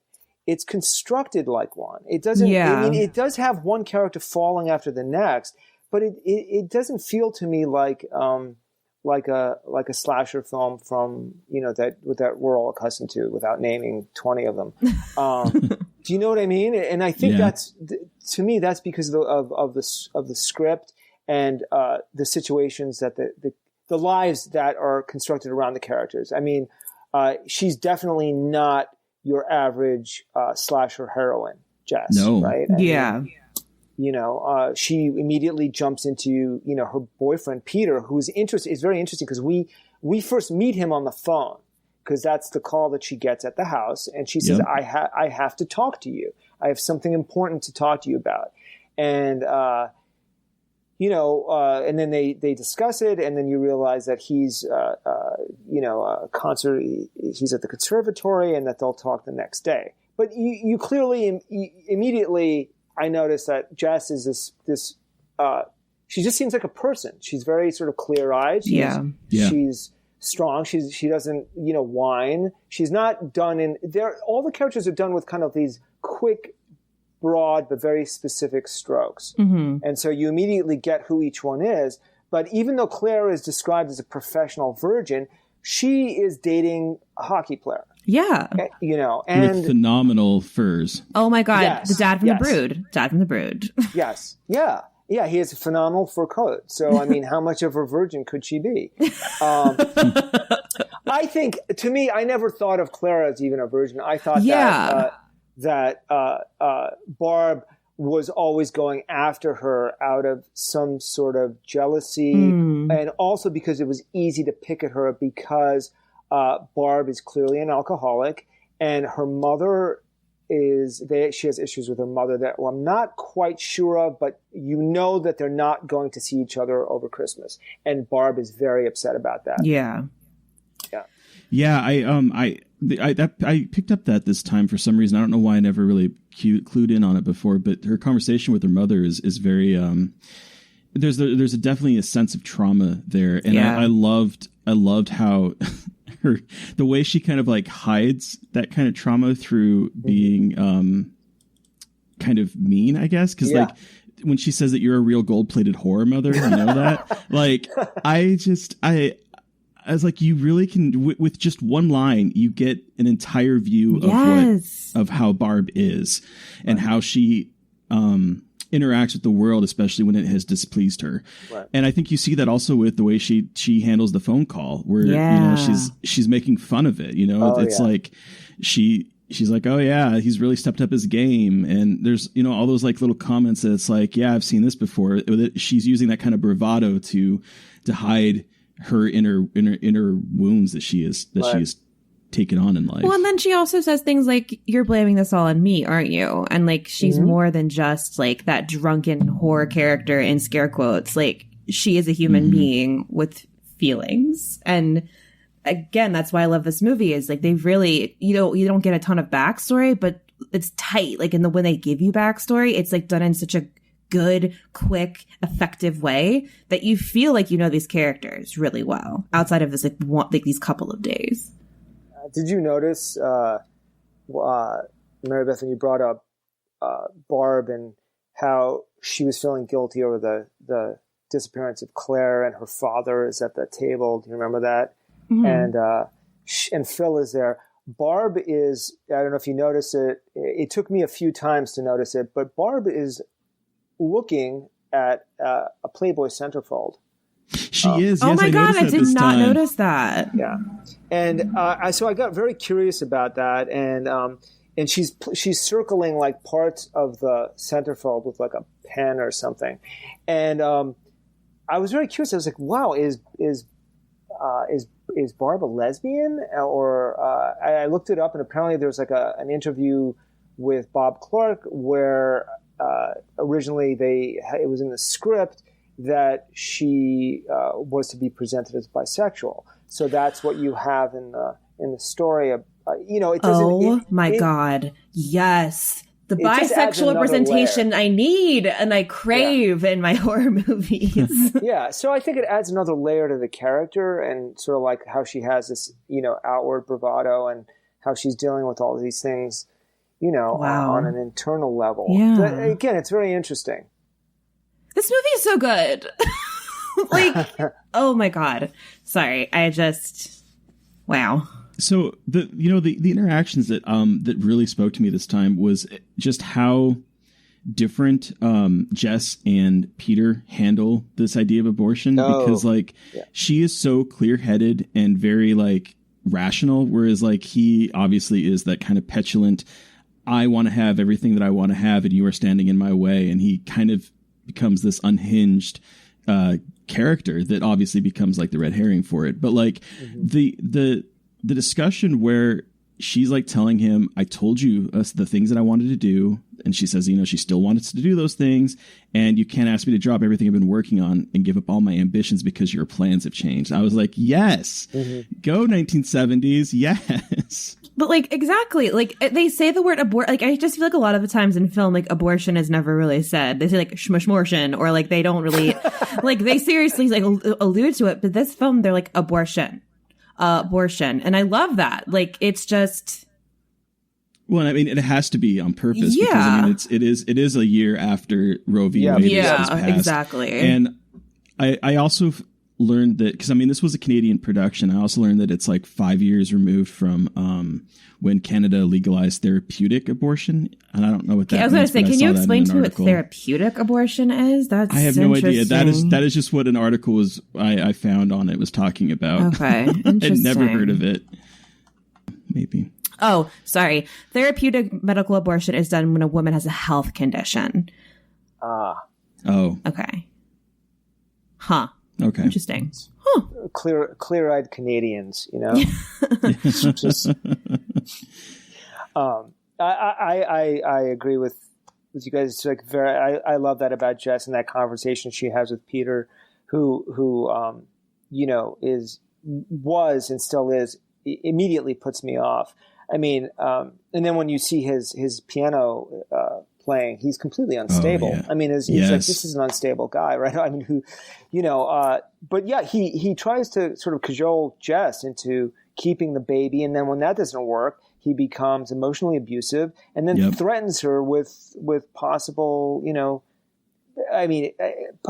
it's constructed like one. It doesn't, I mean, it does have one character falling after the next, but it doesn't feel to me like a slasher film from, you know, that we're all accustomed to without naming 20 of them. Do you know what I mean? And I think that's, to me, that's because of the script and the situations that the lives that are constructed around the characters. I mean, she's definitely not your average slasher heroine, Jess. No. Right? I mean, you know, she immediately jumps into, you know, her boyfriend, Peter, who's is very interesting because we first meet him on the phone because that's the call that she gets at the house. And she says, I have to talk to you. I have something important to talk to you about. And, you know, and then they discuss it. And then you realize that he's, you know, he's at the conservatory and that they'll talk the next day. But you clearly immediately, I noticed that Jess is this she just seems like a person. She's very sort of clear-eyed. She's strong. She doesn't, whine. She's not done all the characters are done with kind of these quick, broad, but very specific strokes. Mm-hmm. And so you immediately get who each one is. But even though Claire is described as a professional virgin, she is dating a hockey player. Yeah. And with phenomenal furs. Oh my God. Yes, the dad from the Brood. Dad from the Brood. Yes. Yeah. Yeah. He has a phenomenal fur coat. So, I mean, how much of a virgin could she be? I think, to me, I never thought of Claire as even a virgin. I thought that Barb was always going after her out of some sort of jealousy, and also because it was easy to pick at her because Barb is clearly an alcoholic, and her mother she has issues with her mother that I'm not quite sure of, but that they're not going to see each other over Christmas, and Barb is very upset about that. Yeah. Yeah, I picked up that this time for some reason. I don't know why I never really clued in on it before, but her conversation with her mother is very there's definitely a sense of trauma there, and I loved how the way she kind of like hides that kind of trauma through being kind of mean, I guess, because like when she says that you're a real gold-plated whore, mother, that like I was like, you really can, with just one line, you get an entire view of how Barb is and how she interacts with the world, especially when it has displeased her. Right. And I think you see that also with the way she handles the phone call, where she's making fun of it. It's like she's like, oh yeah, he's really stepped up his game, and there's all those like little comments that it's like, yeah, I've seen this before. She's using that kind of bravado to hide her inner wounds that she is taken on in life. Well, and then she also says things like, you're blaming this all on me, aren't you? And like, she's more than just like that drunken whore character in scare quotes. Like, she is a human being with feelings. And again, that's why I love this movie, is like, they really, you don't get a ton of backstory, but it's tight. Like when they give you backstory, it's like done in such a good, quick, effective way that you feel like these characters really well outside of this like these couple of days. Did you notice, Mary Beth, when you brought up Barb and how she was feeling guilty over the disappearance of Claire, and her father is at the table? Do you remember that? Mm-hmm. And Phil is there. Barb is, I don't know if you notice it. It took me a few times to notice it, but Barb is looking at a Playboy centerfold. She is. Oh yes, my God, I did not notice that. Yeah, and so I got very curious about that, and she's circling like parts of the centerfold with like a pen or something, and I was very curious. I was like, wow, is Barb a lesbian? Or I looked it up, and apparently there was like an interview with Bob Clark where originally it was in the script that she was to be presented as bisexual. So that's what you have in the story. It doesn't. God, yes. The bisexual representation I need and I crave in my horror movies. Yeah, so I think it adds another layer to the character, and sort of like how she has this, outward bravado, and how she's dealing with all these things, on an internal level. Yeah. But again, it's very interesting. This movie is so good. Like, oh my God. Sorry, wow. So the interactions that that really spoke to me this time was just how different Jess and Peter handle this idea of abortion, because she is so clear-headed and very like rational, whereas like he obviously is that kind of petulant, I want to have everything that I want to have and you are standing in my way, and he kind of becomes this unhinged character that obviously becomes like the red herring for it. But like the discussion where she's like telling him, I told you the things that I wanted to do. And she says, she still wants to do those things. And you can't ask me to drop everything I've been working on and give up all my ambitions because your plans have changed. I was like, yes, go 1970s. Yes. But like, exactly, like they say the word abort. Like, I just feel like a lot of the times in film, like abortion is never really said. They say like shmushmortion, or like they don't really, like they seriously like allude to it. But this film, they're like abortion, and I love that. Like, it's just. Well, I mean, it has to be on purpose. Yeah. Because, I mean, it is a year after Roe v. Wade was passed. Exactly. And I also learned that, because I mean, this was a Canadian production. I also learned that it's like 5 years removed from when Canada legalized therapeutic abortion, and I don't know what that. I was going to say, can you explain to me what therapeutic abortion is? I have no idea. That is just what an article was I found on it was talking about. Okay, interesting. I'd never heard of it. Maybe. Oh, sorry. Therapeutic medical abortion is done when a woman has a health condition. Oh. Okay. Huh. Okay. Interesting. Huh. Clear-eyed Canadians, you know. Just, I agree with you guys. It's like I love that about Jess and that conversation she has with Peter, who you know was and still is, immediately puts me off. I mean, and then when you see his piano playing, he's completely unstable. Oh, yeah. I mean, he's like, this is an unstable guy, right? I mean, who, you know, but yeah, he tries to sort of cajole Jess into keeping the baby. And then when that doesn't work, he becomes emotionally abusive and then threatens her with possible, you know, I mean,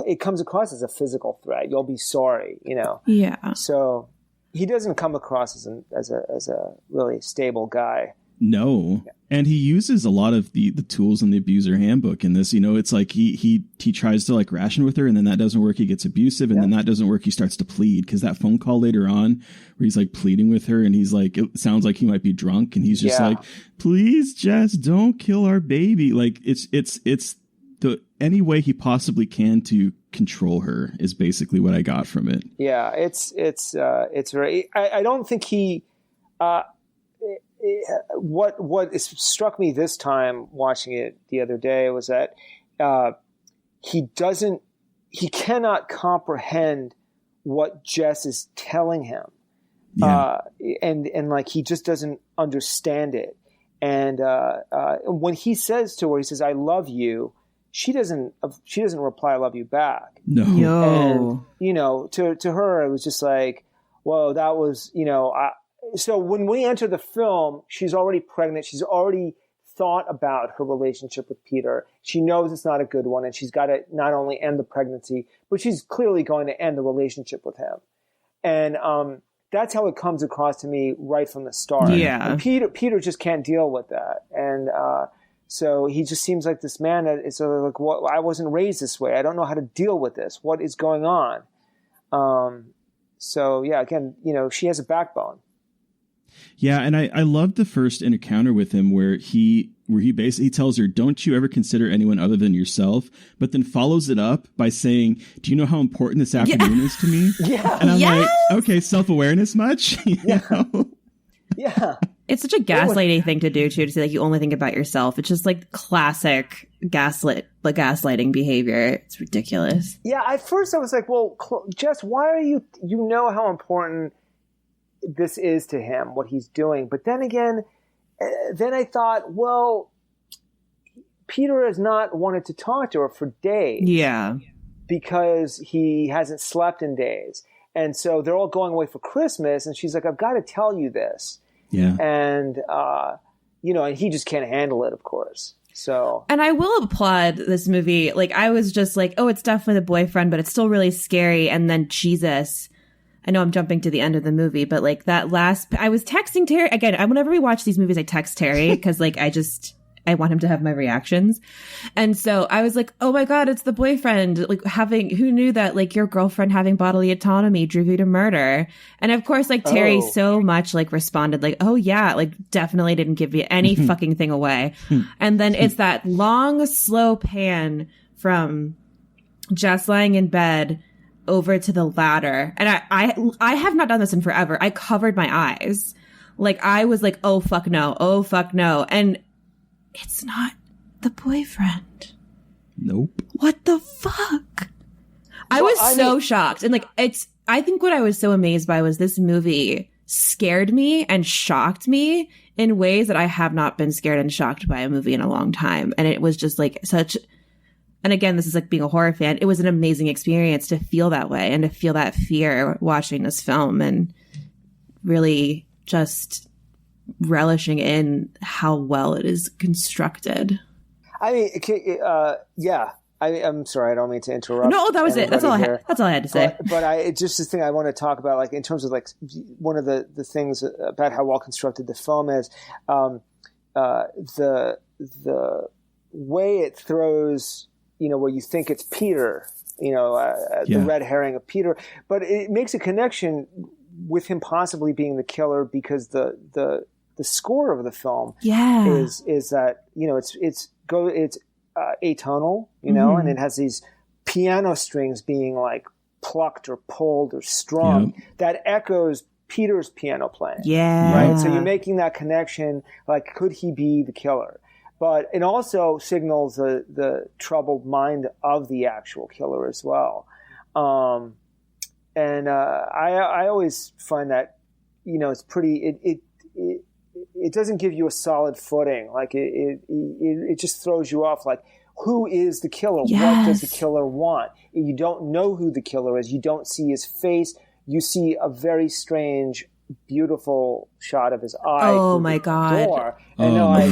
it comes across as a physical threat. You'll be sorry, you know? Yeah. So he doesn't come across as a really stable guy. No. And he uses a lot of the tools in the abuser handbook in this. You know, it's like he tries to like ration with her, and then that doesn't work. He gets abusive, and then that doesn't work. He starts to plead, because that phone call later on where he's like pleading with her, and he's like, it sounds like he might be drunk, and he's just like, please, Jess, don't kill our baby. Like it's the any way he possibly can to control her is basically what I got from it. Yeah, it's very. I don't think he. What struck me this time watching it the other day was that he cannot comprehend what Jess is telling him, and like he just doesn't understand it. And when he says to her, he says, "I love you," she doesn't reply, "I love you" back. No. And you know, to her, it was just like, "Whoa, that was," you know. So when we enter the film, she's already pregnant. She's already thought about her relationship with Peter. She knows it's not a good one, and she's got to not only end the pregnancy, but she's clearly going to end the relationship with him. And that's how it comes across to me right from the start. Yeah. And Peter just can't deal with that. And so he just seems like this man that is sort of like, "What? I wasn't raised this way. I don't know how to deal with this. What is going on?" So yeah, again, you know, she has a backbone. Yeah, and I loved the first encounter with him where he basically tells her, "Don't you ever consider anyone other than yourself," but then follows it up by saying, "Do you know how important this afternoon is to me?" Yeah. And I'm like, okay, self-awareness much? You know? Yeah. It's such a gaslighting thing to do, too, to say like you only think about yourself. It's just like classic gaslighting behavior. It's ridiculous. Yeah, at first I was like, well, Jess, why are you know how important this is to him, what he's doing. But then again, then I thought, well, Peter has not wanted to talk to her for days. Yeah. Because he hasn't slept in days. And so they're all going away for Christmas. And she's like, "I've got to tell you this." Yeah. And, you know, and he just can't handle it, of course. So. And I will applaud this movie. Like, I was just like, oh, it's definitely the boyfriend, but it's still really scary. And then Jesus. I know I'm jumping to the end of the movie, but like that I was texting Terry again. Whenever we watch these movies, I text Terry because like I want him to have my reactions. And so I was like, oh my God, it's the boyfriend. Like who knew that like your girlfriend having bodily autonomy drove you to murder? And of course, like Terry so much like responded like, oh yeah, like definitely didn't give you any fucking thing away. And then it's that long, slow pan from Jess lying in bed over to the ladder. And I have not done this in forever. I covered my eyes. Like I was like, oh fuck no. Oh fuck no. And it's not the boyfriend. Nope. What the fuck? I was so shocked. And like I think what I was so amazed by was this movie scared me and shocked me in ways that I have not been scared and shocked by a movie in a long time. And it was just like such, and again, this is like being a horror fan. It was an amazing experience to feel that way and to feel that fear watching this film and really just relishing in how well it is constructed. I mean, yeah. I'm sorry, I don't mean to interrupt. No, that was it. That's all I had to say. But just the thing I want to talk about, like in terms of like one of the things about how well constructed the film is, the way it throws, where you think it's Peter, the red herring of Peter, but it makes a connection with him possibly being the killer because the score of the film is that it's atonal, and it has these piano strings being like plucked or pulled or strummed that echoes Peter's piano playing. Yeah. Right. So you're making that connection. Like, could he be the killer? But it also signals the troubled mind of the actual killer as well. And I always find that, it's pretty, it doesn't give you a solid footing. Like it just throws you off. Like, who is the killer? Yes. What does the killer want? You don't know who the killer is. You don't see his face. You see a very strange, beautiful shot of his eye. Oh my God. Door. And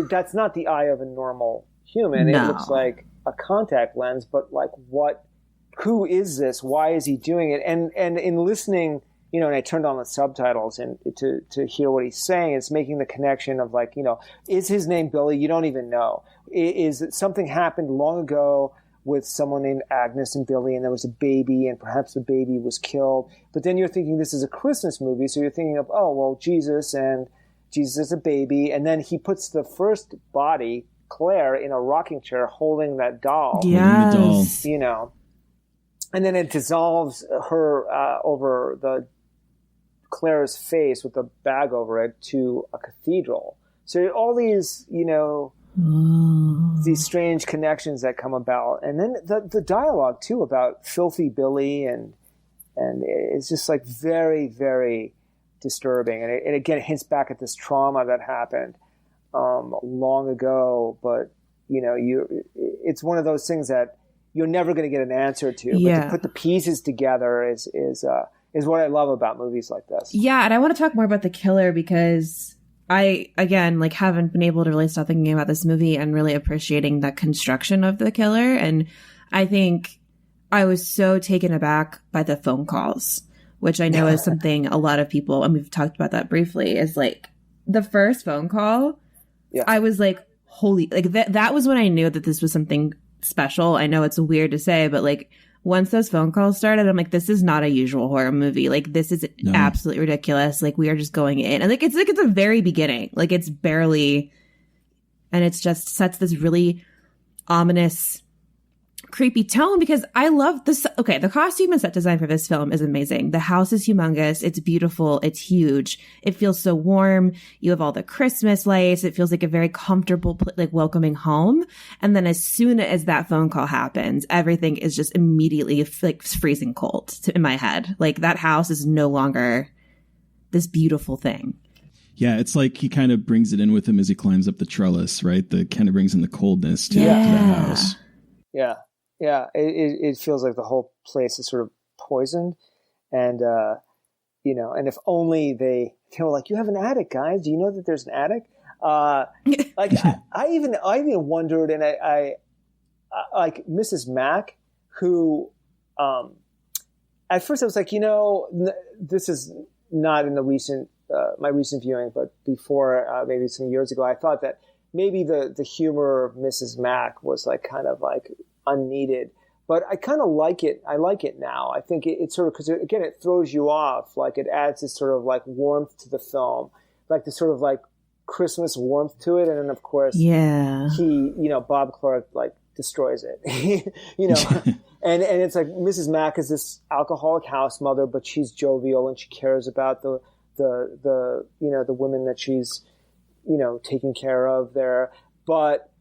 that's not the eye of a normal human. No. It looks like a contact lens, but like who is this? Why is he doing it? And in listening, and I turned on the subtitles and to hear what he's saying, it's making the connection of like, is his name Billy? You don't even know. Is it something happened long ago with someone named Agnes and Billy, and there was a baby, and perhaps the baby was killed. But then you're thinking this is a Christmas movie, so you're thinking of, oh, well, Jesus is a baby, and then he puts the first body, Claire, in a rocking chair holding that doll. Yes. And then it dissolves her over the Claire's face with a bag over it to a cathedral. So all these, these strange connections that come about. And then the dialogue too about filthy Billy and it's just like very, very disturbing. And again, it hints back at this trauma that happened long ago. But, it's one of those things that you're never going to get an answer to. But to put the pieces together is what I love about movies like this. Yeah, and I want to talk more about the killer because I, again, like haven't been able to really stop thinking about this movie and really appreciating the construction of the killer. And I think I was so taken aback by the phone calls, which I know is something a lot of people, and we've talked about that briefly, is like the first phone call. Yeah. I was like, holy, like that was when I knew that this was something special. I know it's weird to say, but like once those phone calls started, I'm like, this is not a usual horror movie. Like, this is absolutely ridiculous. Like, we are just going in. And it's the very beginning. Like, it's barely, and it's just sets this really ominous, creepy tone because I love this. Okay, the costume and set design for this film is amazing. The house is humongous. It's beautiful. It's huge. It feels so warm. You have all the Christmas lights. It feels like a very comfortable, like welcoming home. And then as soon as that phone call happens, everything is just immediately like freezing cold in my head. Like that house is no longer this beautiful thing. Yeah, it's like he kind of brings it in with him as he climbs up the trellis, right? The kind of brings in the coldness to the house. Yeah. Yeah, it feels like the whole place is sort of poisoned, and and if only they were like, you have an attic, guys. Do you know that there's an attic? Like I even wondered, and I like Mrs. Mack, who at first I was like, this is not in the recent my recent viewing, but before maybe some years ago, I thought that maybe the humor of Mrs. Mack was like kind of like unneeded, but I kind of like it. I like it now. I think it's sort of, because again, it throws you off. Like it adds this sort of like warmth to the film, like this sort of like Christmas warmth to it. And then of course, he, Bob Clark like destroys it, and it's like Mrs. Mack is this alcoholic house mother, but she's jovial and she cares about the women that she's, taking care of there. But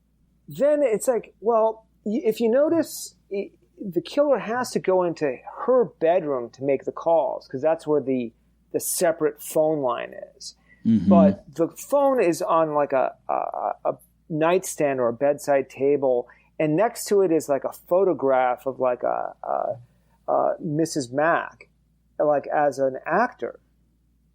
then it's like, well, if you notice, the killer has to go into her bedroom to make the calls because that's where the separate phone line is. but the phone is on like a nightstand or a bedside table, and next to it is like a photograph of like a Mrs. Mack, like as an actor.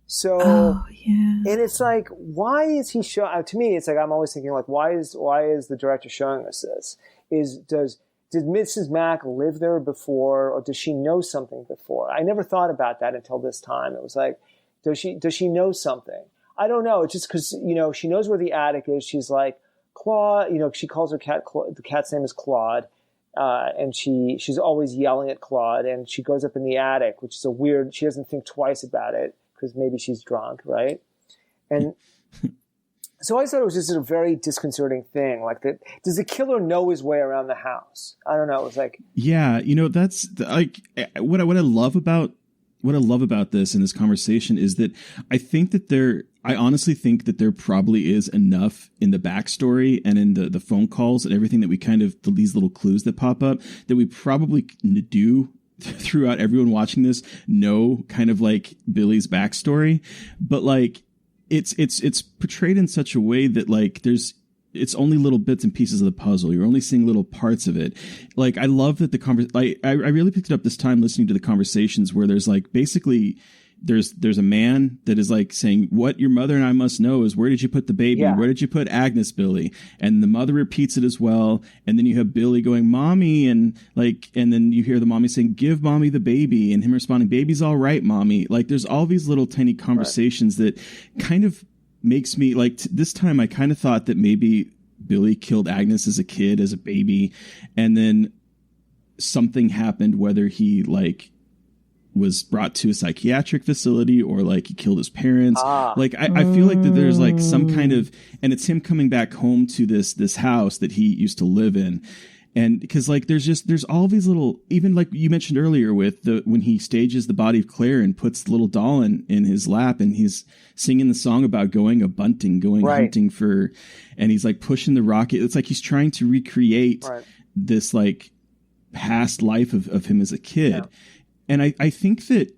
So, and it's like, why is he showing? To me, it's like I'm always thinking, like, why is the director showing us this? Did Mrs. Mack live there before, or does she know something before? I never thought about that until this time. It was like, does she know something? I don't know. It's just because, you know, she knows where the attic is. She's like, Claude, you know, she calls her cat, the cat's name is Claude. And she's always yelling at Claude, and she goes up in the attic, which is she doesn't think twice about it because maybe she's drunk, right? And so I thought it was just a very disconcerting thing. Like, does the killer know his way around the house? I don't know. It was like, yeah, you know, that's like what I love about this in this conversation is that I honestly think that there probably is enough in the backstory and in the phone calls and everything that we kind of, these little clues that pop up, that we probably do throughout everyone watching this know kind of like Billy's backstory. But like, it's portrayed in such a way that like it's only little bits and pieces of the puzzle. You're only seeing little parts of it. Like, I love that I really picked it up this time listening to the conversations where there's like, basically there's a man that is like saying, what your mother and I must know is, where did you put the baby? Yeah. Where did you put Agnes, Billy? And the mother repeats it as well. And then you have Billy going, mommy. And then you hear the mommy saying, give mommy the baby. And him responding, baby's all right, mommy. Like, there's all these little tiny conversations that kind of makes me like, this time I kind of thought that maybe Billy killed Agnes as a kid, as a baby. And then something happened, whether he like was brought to a psychiatric facility or like he killed his parents. Like, I feel like that there's like some kind of, and it's him coming back home to this house that he used to live in. And because like, there's all these little, even like you mentioned earlier with when he stages the body of Claire and puts the little doll in his lap and he's singing the song about going hunting for, and he's like pushing the rocket. It's like he's trying to recreate this like past life of him as a kid. Yeah. And I think that,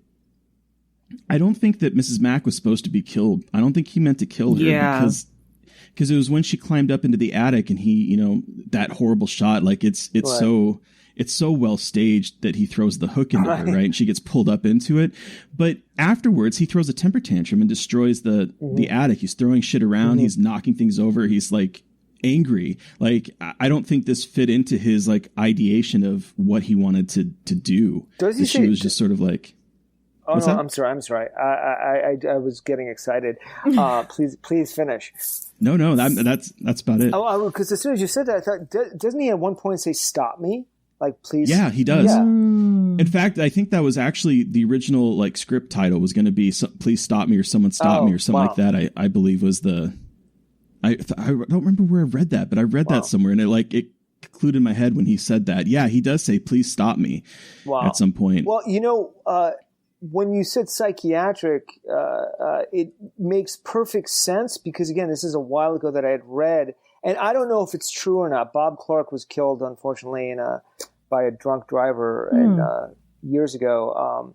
I don't think that Mrs. Mack was supposed to be killed. I don't think he meant to kill her because it was when she climbed up into the attic and he, you know, that horrible shot, like it's so well staged that he throws the hook into her, right? And she gets pulled up into it. But afterwards he throws a temper tantrum and destroys the attic. He's throwing shit around. He's knocking things over. He's like angry. Like, I don't think this fit into his like ideation of what he wanted to do. Does he say, she was just sort of like, oh no, I'm sorry. I was getting excited. Please finish. No, that's about it. Oh, because as soon as you said that, I thought, doesn't he at one point say, stop me? Like, please. Yeah, he does. Yeah. In fact, I think that was actually the original like script title was going to be please stop me, or someone stop me, or something like that. I believe was the, I don't remember where I read that, but I read that somewhere, and it concluded in my head when he said that. Yeah, he does say, please stop me at some point. Well, you know, when you said psychiatric, it makes perfect sense because, again, this is a while ago that I had read, and I don't know if it's true or not. Bob Clark was killed, unfortunately, by a drunk driver years ago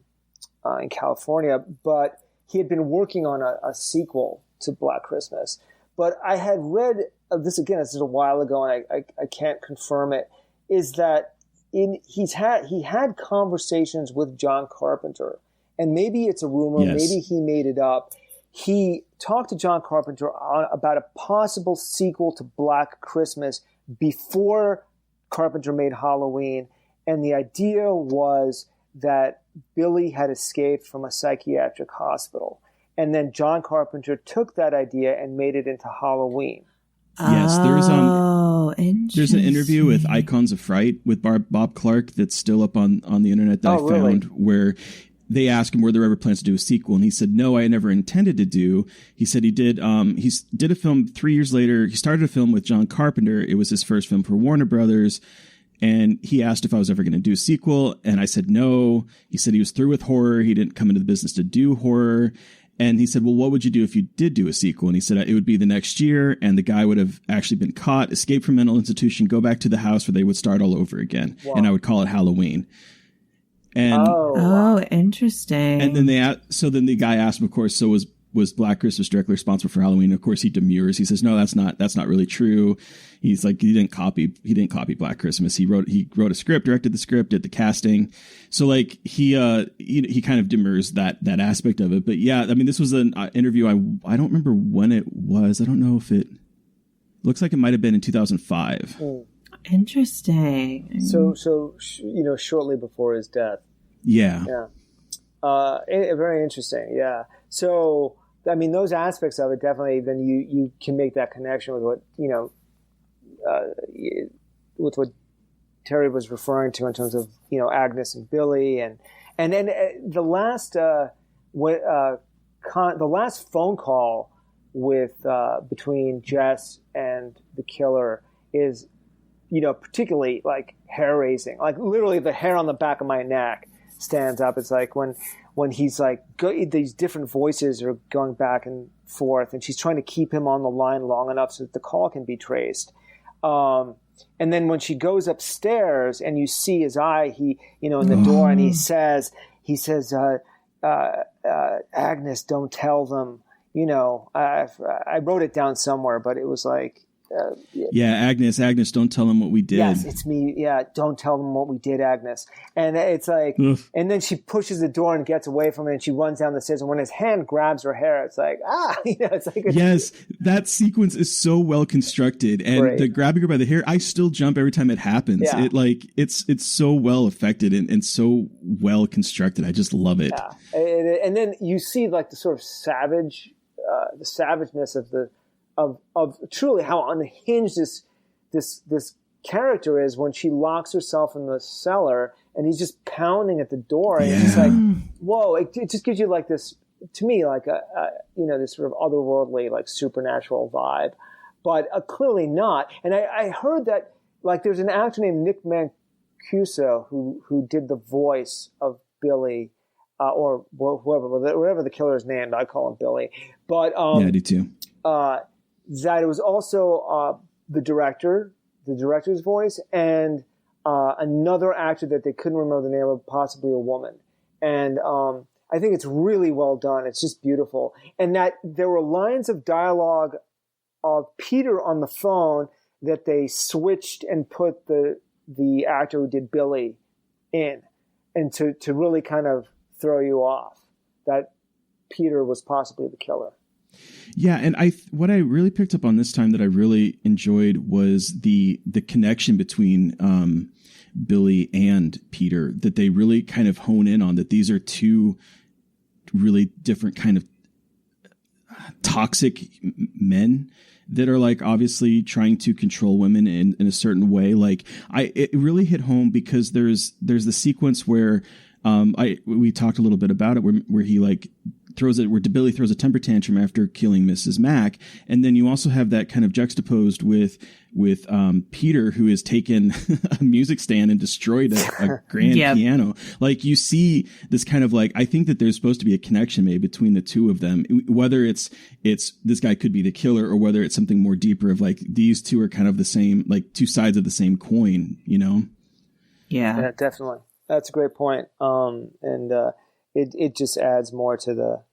in California, but he had been working on a sequel to Black Christmas. But I had read this again. This is a while ago, and I can't confirm it. Is that he had conversations with John Carpenter, and maybe it's a rumor, maybe he made it up. He talked to John Carpenter about a possible sequel to Black Christmas before Carpenter made Halloween, and the idea was that Billy had escaped from a psychiatric hospital. And then John Carpenter took that idea and made it into Halloween. Yes, there's an interview with Icons of Fright with Bob Clark that's still up on the internet that I found, where they asked him were there ever plans to do a sequel, and he said no, I never intended to do. He said he did a film 3 years later. He started a film with John Carpenter. It was his first film for Warner Brothers. And he asked if I was ever going to do a sequel, and I said no. He said he was through with horror. He didn't come into the business to do horror. And he said, well, what would you do if you did do a sequel? And he said it would be the next year, and the guy would have actually been caught, escaped from mental institution, go back to the house where they would start all over again. Wow. And I would call it Halloween. And interesting. And then then the guy asked him, of course, so was Black Chris was directly responsible for Halloween. Of course, he demurs. He says, no, that's not really true. He's like, he didn't copy Black Christmas. He wrote a script, directed the script, did the casting. So like he kind of demurs that aspect of it. But yeah, I mean, this was an interview. I don't remember when it was. I don't know if it looks like it might've been in 2005. Interesting. So, shortly before his death. Yeah. Very interesting. Yeah. So, I mean, those aspects of it definitely, then you can make that connection with what, with what Terry was referring to in terms of, Agnes and Billy. And then the last phone call with, between Jess and the killer is, particularly like hair raising, like literally the hair on the back of my neck stands up. It's like when he's like, these different voices are going back and forth, and she's trying to keep him on the line long enough so that the call can be traced. And then when she goes upstairs and you see his eye, in the door, and he says, Agnes, don't tell them, I wrote it down somewhere, but it was like, Agnes, don't tell them what we did. Yes, it's me. Yeah, don't tell them what we did, Agnes. And it's like, and then she pushes the door and gets away from it, and she runs down the stairs. And when his hand grabs her hair, it's like, it's like. Yes, that sequence is so well constructed, and the grabbing her by the hair, I still jump every time it happens. Yeah. It's so well affected and so well constructed. I just love it. Yeah, and then you see like the sort of the savageness of truly how unhinged this character is when she locks herself in the cellar and he's just pounding at the door, and it's like, whoa! It just gives you like this, to me, like this sort of otherworldly, like supernatural vibe, but clearly not. And I heard that like there's an actor named Nick Mancuso who did the voice of Billy, or whoever the killer's named. I call him Billy, but I do too. That it was also the director's voice, and another actor that they couldn't remember the name of, possibly a woman. And I think it's really well done. It's just beautiful. And that there were lines of dialogue of Peter on the phone that they switched and put the actor who did Billy in, and to really kind of throw you off that Peter was possibly the killer. Yeah, and what I really picked up on this time that I really enjoyed was the connection between Billy and Peter, that they really kind of hone in on, that these are two really different kind of toxic men that are like obviously trying to control women in a certain way. Like it really hit home because there's the sequence where we talked a little bit about it where he like where Billy throws a temper tantrum after killing Mrs. Mack. And then you also have that kind of juxtaposed with Peter, who has taken a music stand and destroyed a grand piano. Like you see this kind of like, I think that there's supposed to be a connection made between the two of them, whether it's this guy could be the killer or whether it's something more deeper of like, these two are kind of the same, like two sides of the same coin, Yeah, definitely. That's a great point. It just adds more to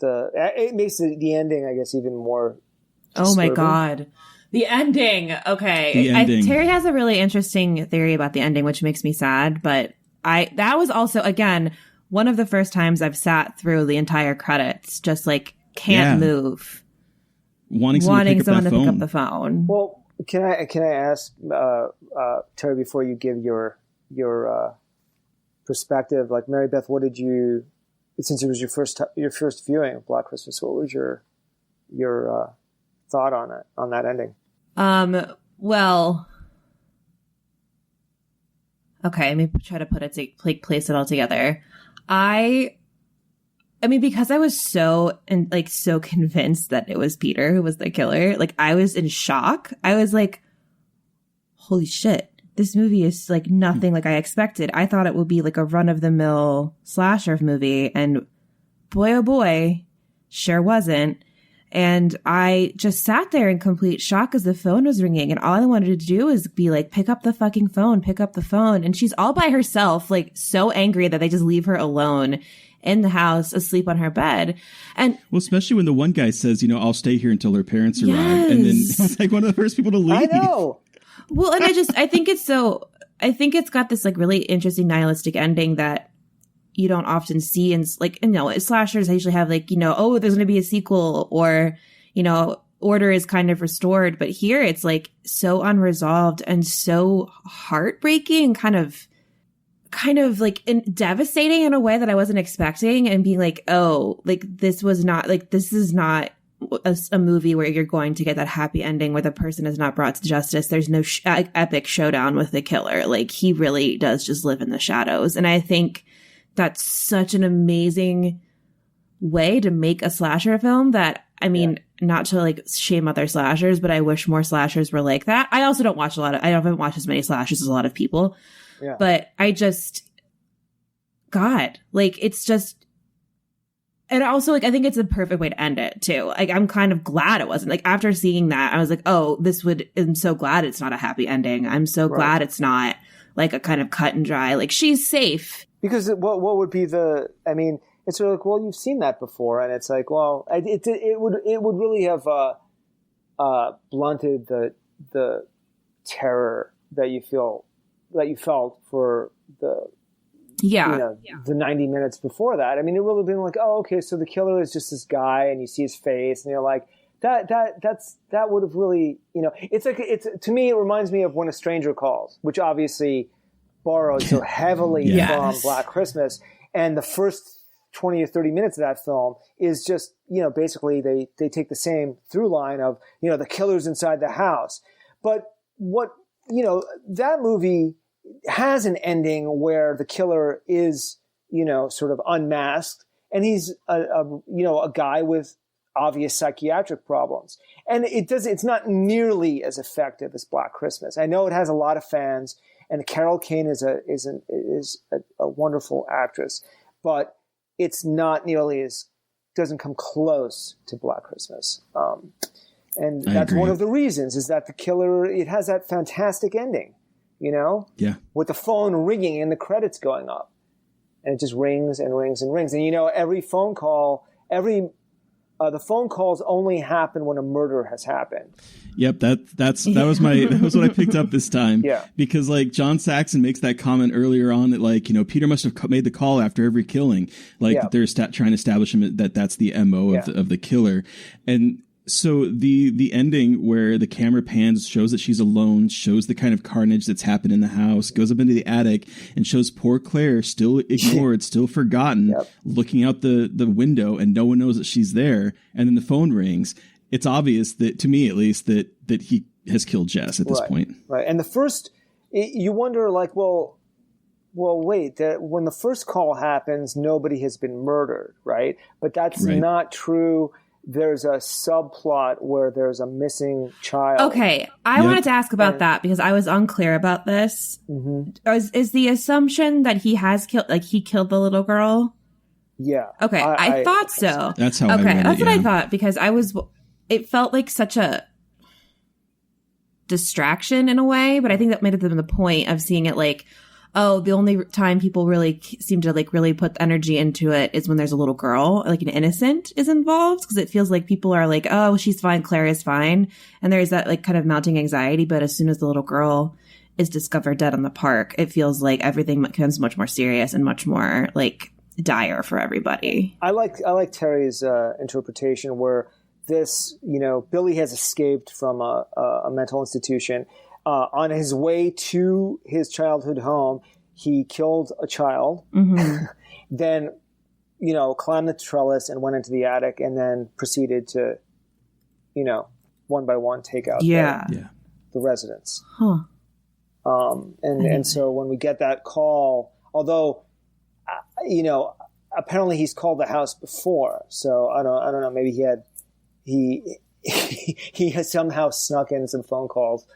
it makes the ending, I guess, even more disturbing. Oh my God. The ending. Okay. The ending. Terry has a really interesting theory about the ending, which makes me sad, but that was also, again, one of the first times I've sat through the entire credits, just like can't move. Wanting someone to pick up the phone. Well, can I ask, Terry, before you give your perspective, like Mary Beth, what did you, since it was your first viewing of Black Christmas, what was your thought on it, on that ending? Well, okay, let me try to place it all together. I mean, because I was so convinced that it was Peter who was the killer, like I was in shock. I was like, holy shit. This movie is like nothing like I expected. I thought it would be like a run-of-the-mill slasher movie, and boy, oh boy, sure wasn't. And I just sat there in complete shock as the phone was ringing, and all I wanted to do was be like, pick up the fucking phone, pick up the phone. And she's all by herself, like so angry that they just leave her alone. in the house, asleep on her bed. And well, especially when the one guy says, I'll stay here until her parents arrive. And then it's like one of the first people to leave. I know. Well, and I think it's got this like really interesting nihilistic ending that you don't often see in slashers. I usually have like, oh, there's going to be a sequel, or, order is kind of restored. But here it's like so unresolved and so heartbreaking, kind of like devastating in a way that I wasn't expecting, and being like, oh, like this is not a movie where you're going to get that happy ending where the person is not brought to justice. There's no epic showdown with the killer. Like, he really does just live in the shadows. And I think that's such an amazing way to make a slasher film that, I mean, not to like shame other slashers, but I wish more slashers were like that. I also don't watch I haven't watched as many slashers as a lot of people, but it's just, and also, like, I think it's the perfect way to end it, too. Like, I'm kind of glad it wasn't. Like, after seeing that, I was like, oh, I'm so glad it's not a happy ending. I'm so glad it's not, like, a kind of cut and dry, like, she's safe. Because what would be it's sort of like, well, you've seen that before. And it's like, well, it would really have blunted the terror that you felt for the 90 minutes before that. I mean, it would have been like, oh, okay, so the killer is just this guy, and you see his face, and you're like, that would have really, to me, it reminds me of When a Stranger Calls, which obviously borrowed so heavily from Black Christmas. And the first 20 or 30 minutes of that film is just, basically they take the same through line of, the killer's inside the house. But what, that movie has an ending where the killer is, sort of unmasked, and he's a guy with obvious psychiatric problems. And it's not nearly as effective as Black Christmas. I know it has a lot of fans, and Carol Kane is a wonderful actress, but it's not nearly doesn't come close to Black Christmas. And that's one of the reasons, is that the killer, it has that fantastic ending. With the phone ringing and the credits going up, and it just rings and rings and rings. And every phone call, the phone calls only happen when a murder has happened. Yep, that was what I picked up this time. Yeah, because like John Saxon makes that comment earlier on that like Peter must have made the call after every killing, like they're trying to establish him that that's the MO of the killer. And so the ending where the camera pans, shows that she's alone, shows the kind of carnage that's happened in the house, goes up into the attic and shows poor Claire still ignored, still forgotten, looking out the window, and no one knows that she's there. And then the phone rings. It's obvious that, to me at least, that he has killed Jess at this point. Right. And the first, you wonder like, well, wait, when the first call happens, nobody has been murdered, right? But that's not true. There's a subplot where there's a missing child. Okay, I wanted to ask about that because I was unclear about this. Mm-hmm. Is the assumption that he has killed, like he killed the little girl? Yeah. Okay, I thought so. That's how I read it, that's what I thought, because it felt like such a distraction in a way, but I think that might have been the point of seeing it like, oh, the only time people really seem to like really put energy into it is when there's a little girl, like an innocent is involved, because it feels like people are like, oh, she's fine, Claire is fine. And there's that like kind of mounting anxiety. But as soon as the little girl is discovered dead in the park, it feels like everything becomes much more serious and much more like dire for everybody. I like Terry's interpretation where this, Billy has escaped from a mental institution. On his way to his childhood home, he killed a child, then, climbed the trellis and went into the attic, and then proceeded to, one by one take out the residents. Huh. And so when we get that call, although, apparently he's called the house before, so I don't know, maybe he has somehow snuck in some phone calls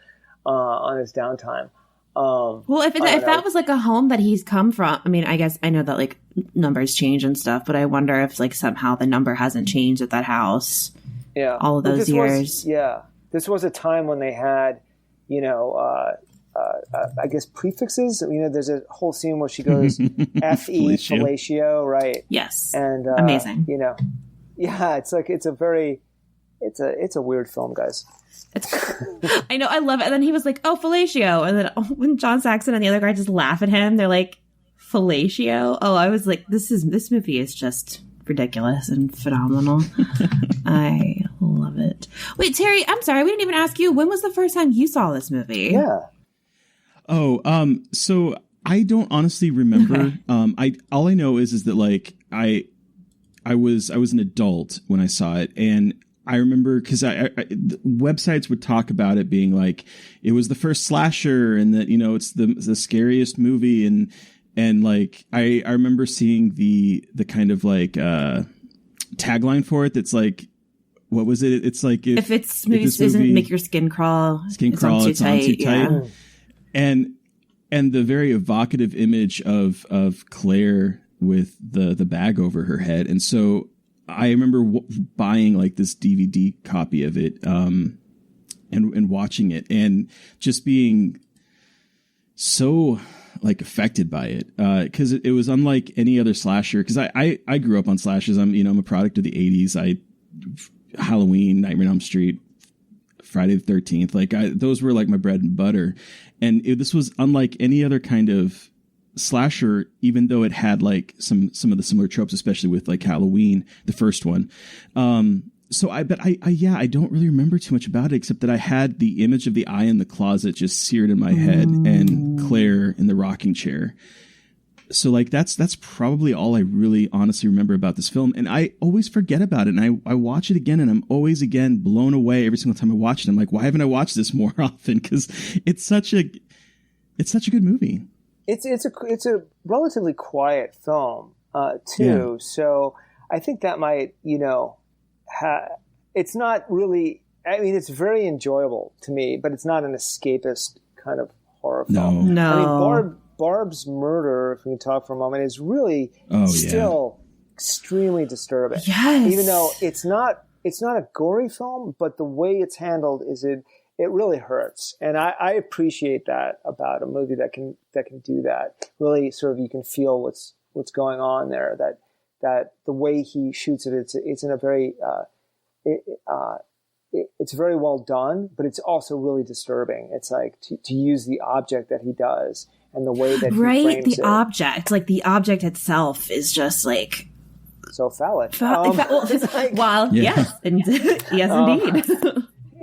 on his downtime. Well, if that was like a home that he's come from, I mean, I guess I know that like numbers change and stuff, but I wonder if like somehow the number hasn't changed at that house. Yeah, all of those years. This was a time when they had, I guess prefixes. You know, there's a whole scene where she goes F-E, fellatio, right? Yes. And amazing. You know, yeah, it's like it's a weird film, guys. I know, I love it. And then he was like, "Oh, fellatio," and then when John Saxon and the other guy just laugh at him, they're like, "Fellatio." Oh, I was like, this movie is just ridiculous and phenomenal. I love it. Wait, Terry, I'm sorry, we didn't even ask you, when was the first time you saw this movie? Yeah. Oh, so I don't honestly remember. Okay. All I know is that like I was an adult when I saw it, and I remember because the websites would talk about it being like it was the first slasher, and that, you know, it's the scariest movie, and like I remember seeing the kind of like tagline for it that's like, what was it? It's like if this movie doesn't make your skin crawl, it's on too tight. Yeah. And the very evocative image of Claire with the bag over her head. And so I remember buying like this DVD copy of it and watching it and just being so like affected by it because it was unlike any other slasher. Because I grew up on slashers. I'm a product of the 80s. Halloween, Nightmare on Elm Street, Friday the 13th. Like those were like my bread and butter. And this was unlike any other kind of slasher, even though it had like some of the similar tropes, especially with like Halloween, the first one. So I don't really remember too much about it, except that I had the image of the eye in the closet just seared in my head and Claire in the rocking chair. So like that's probably all I really honestly remember about this film. And I always forget about it. And I watch it again and I'm always again blown away every single time I watch it. I'm like, why haven't I watched this more often? Because it's such a good movie. It's a relatively quiet film too. Yeah. So I think that might, you know, it's not really, I mean, it's very enjoyable to me, but it's not an escapist kind of horror film. No. I mean, Barb's murder, if we can talk for a moment, is really still extremely disturbing. Yes. Even though it's not a gory film, but the way it's handled it really hurts. And I appreciate that about a movie that can do that. Really sort of you can feel what's going on there, that the way he shoots it, it's in a very it's very well done, but it's also really disturbing. It's like to use the object that he does and the way that he frames the object, like the object itself is just like so phallic. Yes, indeed.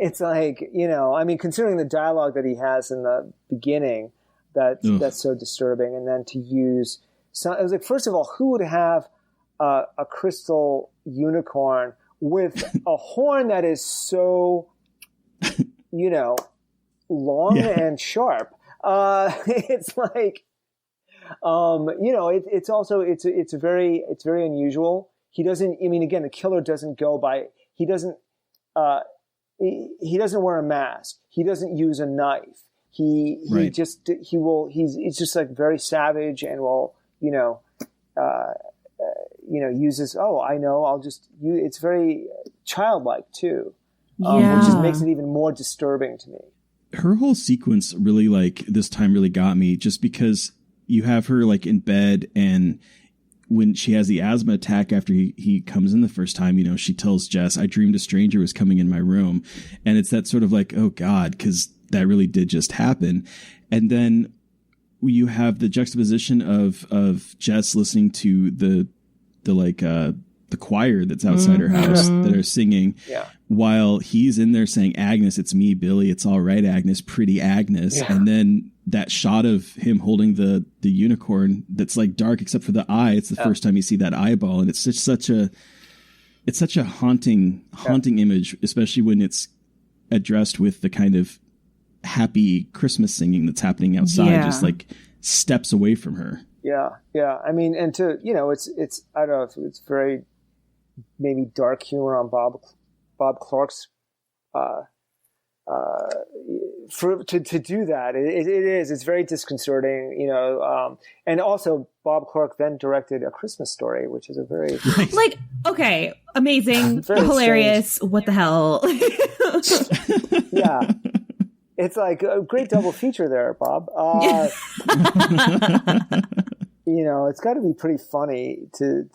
It's like, you know, I mean, considering the dialogue that he has in the beginning, that's so disturbing, and then to use it was like, first of all, who would have a crystal unicorn with a horn that is so, you know, long and sharp? It's like, you know, it's also very unusual. He doesn't. I mean, again, the killer doesn't go by. He doesn't wear a mask. He doesn't use a knife. He's just like very savage and will, you know, uses, I know, I'll just use, it's very childlike too, which just makes it even more disturbing to me. Her whole sequence really, like, this time really got me, just because you have her like in bed, and when she has the asthma attack after he comes in the first time, you know, she tells Jess, "I dreamed a stranger was coming in my room." And it's that sort of like, oh God, because that really did just happen. And then you have the juxtaposition of Jess listening to the choir that's outside her house that are singing, while he's in there saying, "Agnes, it's me, Billy. It's all right, Agnes, pretty Agnes." Yeah. And then that shot of him holding the unicorn that's like dark except for the eye. It's the first time you see that eyeball, and it's just such a haunting image, especially when it's addressed with the kind of happy Christmas singing that's happening outside, just like steps away from her. Yeah. I mean, and to, you know, it's I don't know if it's very maybe dark humor on Bob Clark's to do that. It's very disconcerting, you know. And also Bob Clark then directed A Christmas Story, which is a very like, okay, amazing, hilarious. Strange. What the hell? Yeah. It's like a great double feature there, Bob. It's got to be pretty funny to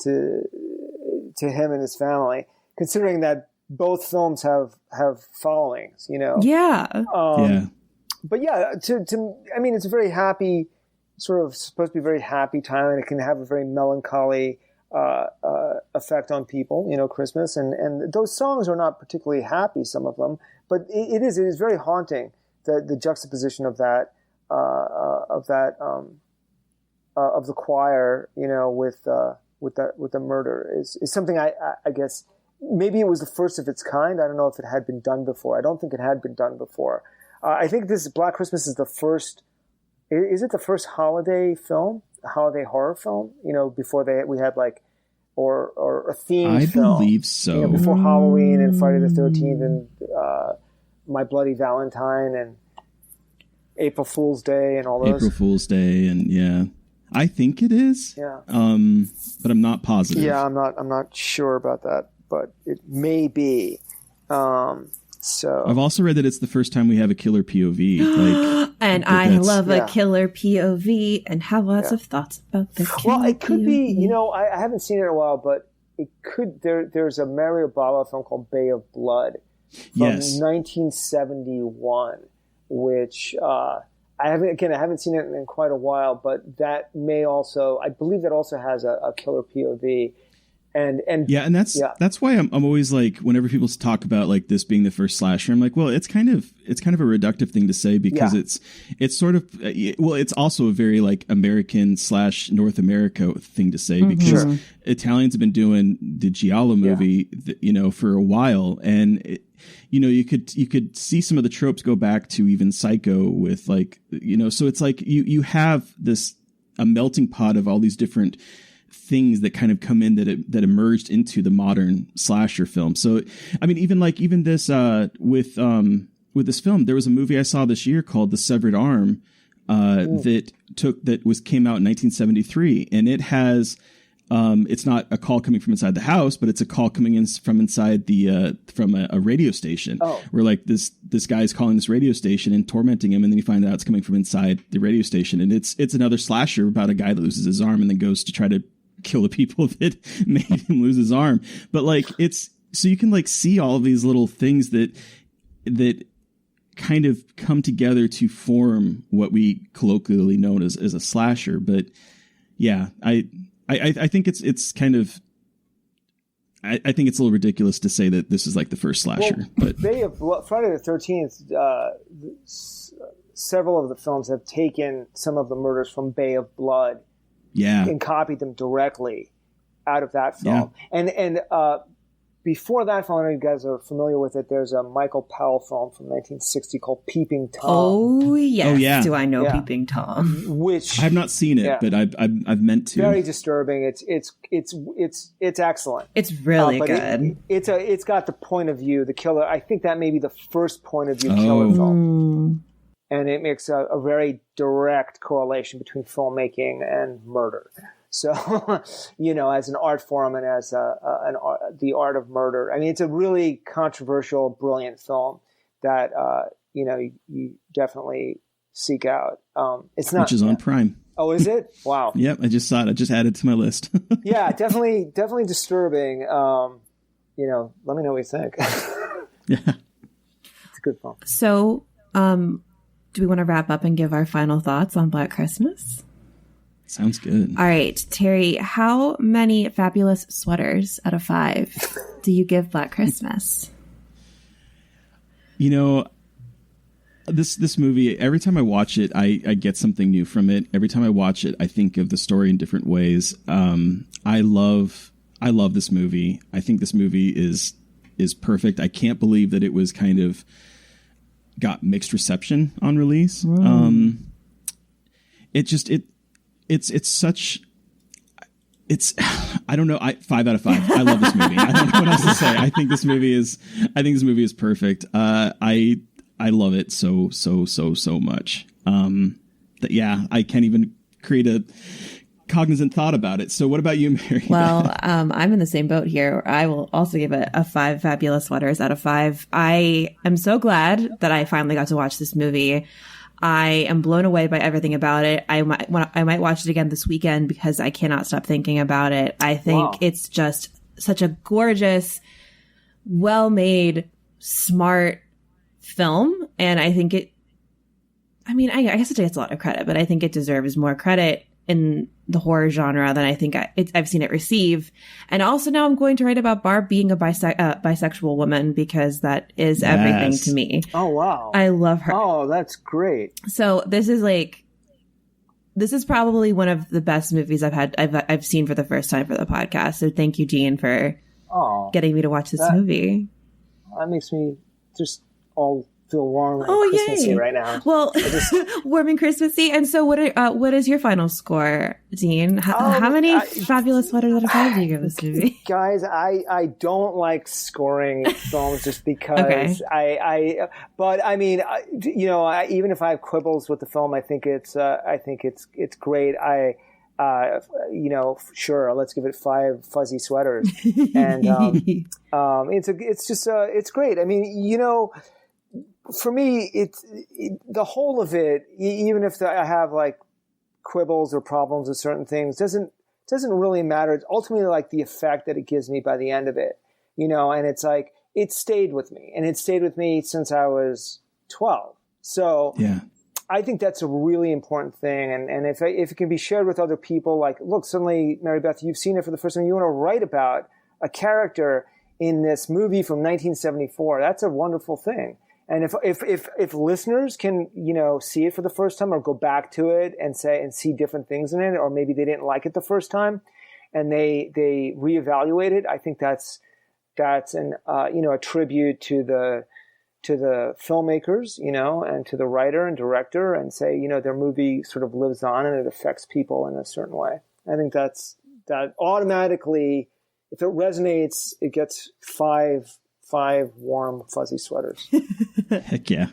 him and his family, considering that both films have followings. Yeah. But yeah, it's a very happy, sort of supposed to be a very happy time, and it can have a very melancholy effect on people. Christmas, and those songs are not particularly happy, some of them, but it is very haunting. The juxtaposition of that of the choir, with the murder is something I guess maybe it was the first of its kind. I don't know if it had been done before. I don't think it had been done before. I think this Black Christmas is the first. Is it the first holiday film, holiday horror film? Before we had or a themed film. I believe so. Before Halloween and Friday the 13th and My Bloody Valentine and April Fool's Day and all those. April Fool's Day and yeah, I think it is. Yeah. But I'm not positive. Yeah, I'm not sure about that, but it may be. So I've also read that it's the first time we have a killer POV. And I love a killer POV and have lots of thoughts about the killer Well, it could POV. be, I haven't seen it in a while, but it could. There's a Mario Bava film called Bay of Blood from 1971, which I haven't seen it in quite a while, but that may also, I believe that also has a killer POV. And that's why I'm always like, whenever people talk about like this being the first slasher, I'm like, well, it's kind of a reductive thing to say because it's sort of, it's also a very like American / North America thing to say because Italians have been doing the Giallo movie, for a while. And, you could see some of the tropes go back to even Psycho with like, so it's like you have a melting pot of all these different things that kind of come in that emerged into the modern slasher film. So, I mean, even this, with this film, there was a movie I saw this year called The Severed Arm, that came out in 1973. And it has, it's not a call coming from inside the house, but it's a call coming in from inside from a radio station where like this guy's calling this radio station and tormenting him. And then you find out it's coming from inside the radio station. And it's another slasher about a guy that loses his arm and then goes to try to kill the people that made him lose his arm. But like, it's so you can like see all of these little things that kind of come together to form what we colloquially know as a slasher. But yeah, I think it's kind of, I think it's a little ridiculous to say that this is like the first slasher. But Friday the 13th, several of the films have taken some of the murders from Bay of Blood. Yeah. And copied them directly out of that film. Yeah. And before that film, I don't know if you guys are familiar with it, there's a Michael Powell film from 1960 called Peeping Tom. Oh, yes. Oh, yeah. Do I know Peeping Tom? Which I have not seen it, but I've meant to. Very disturbing. It's excellent. It's really good. It's got the point of view, the killer. I think that may be the first point of view killer film. And it makes a very direct correlation between filmmaking and murder. So, as an art form and as the art of murder. I mean, it's a really controversial, brilliant film that, you definitely seek out. It's not, which is on Prime. Oh, is it? Wow. Yep, I just saw it. I just added it to my list. Yeah, definitely disturbing. Let me know what you think. Yeah. It's a good film. So, do we want to wrap up and give our final thoughts on Black Christmas? Sounds good. All right, Terry, how many fabulous sweaters out of 5 do you give Black Christmas? This movie, every time I watch it, I get something new from it. Every time I watch it, I think of the story in different ways. I love this movie. I think this movie is perfect. I can't believe that it was kind of got mixed reception on release. I don't know. 5 out of 5. I love this movie. I don't know what else to say. I think this movie is perfect. I love it so much. I can't even create cognizant thought about it. So what about you, Mary? Well, I'm in the same boat here. I will also give it a 5 fabulous sweaters out of 5. I am so glad that I finally got to watch this movie. I am blown away by everything about it. I might watch it again this weekend because I cannot stop thinking about it. I think it's just such a gorgeous, well-made, smart film. And I think I guess it gets a lot of credit, but I think it deserves more credit in the horror genre than I think I've seen it receive. And also now I'm going to write about Barb being a bisexual woman because that is everything to me. Oh, wow. I love her. Oh, that's great. So this is probably one of the best movies I've seen for the first time for the podcast. So thank you, Dean, for getting me to watch this movie. That makes me just all feel warm and Christmassy right now. Well, warm and Christmassy. And so what is your final score, Dean? How many fabulous sweaters out of 5 do you give this movie? Guys, I don't like scoring films just because but I mean, even if I have quibbles with the film, I think it's great. Sure, let's give it 5 fuzzy sweaters. And it's great. I mean, for me, the whole of it, even if I have like quibbles or problems with certain things, doesn't really matter. It's ultimately like the effect that it gives me by the end of it, and it's like, it stayed with me, and it stayed with me since I was 12. So yeah, I think that's a really important thing. And if it can be shared with other people, like, look, suddenly, Mary Beth, you've seen it for the first time. You want to write about a character in this movie from 1974. That's a wonderful thing. And if listeners can, see it for the first time or go back to it and see different things in it, or maybe they didn't like it the first time and they reevaluate it, I think that's a tribute to the filmmakers, and to the writer and director, and say, their movie sort of lives on and it affects people in a certain way. I think that automatically, if it resonates, it gets 5 warm, fuzzy sweaters. Heck yeah.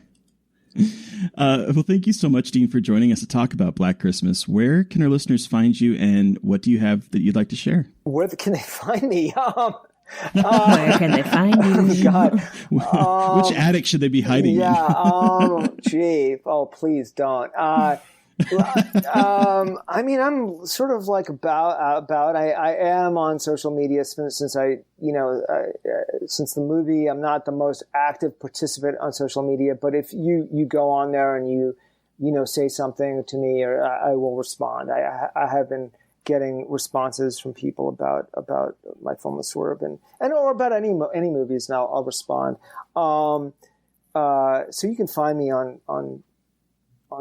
Well, thank you so much, Dean, for joining us to talk about Black Christmas. Where can our listeners find you, and what do you have that you'd like to share? Where can they find me? Where can they find you? God. Which attic should they be hiding in? Gee. Oh, please don't. I mean, I'm sort of like I am on social media since since the movie. I'm not the most active participant on social media, but if you go on there and you say something to me, or I will respond. I have been getting responses from people about my film The Swerve or about any movies, and I'll respond. So you can find me on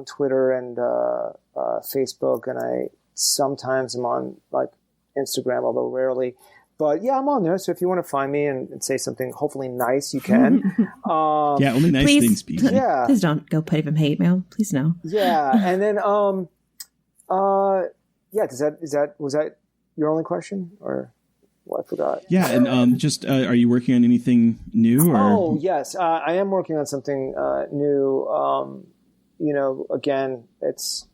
Twitter and Facebook, and I sometimes am on like Instagram, although rarely. But yeah, I'm on there. So if you want to find me and say something hopefully nice, you can. Yeah, only nice things, people. Yeah. Please don't go put him hate mail. Please no. Yeah, and then yeah, was that your only question, or I forgot? Yeah, and are you working on anything new? Or? Oh yes, I am working on something new. Again, it's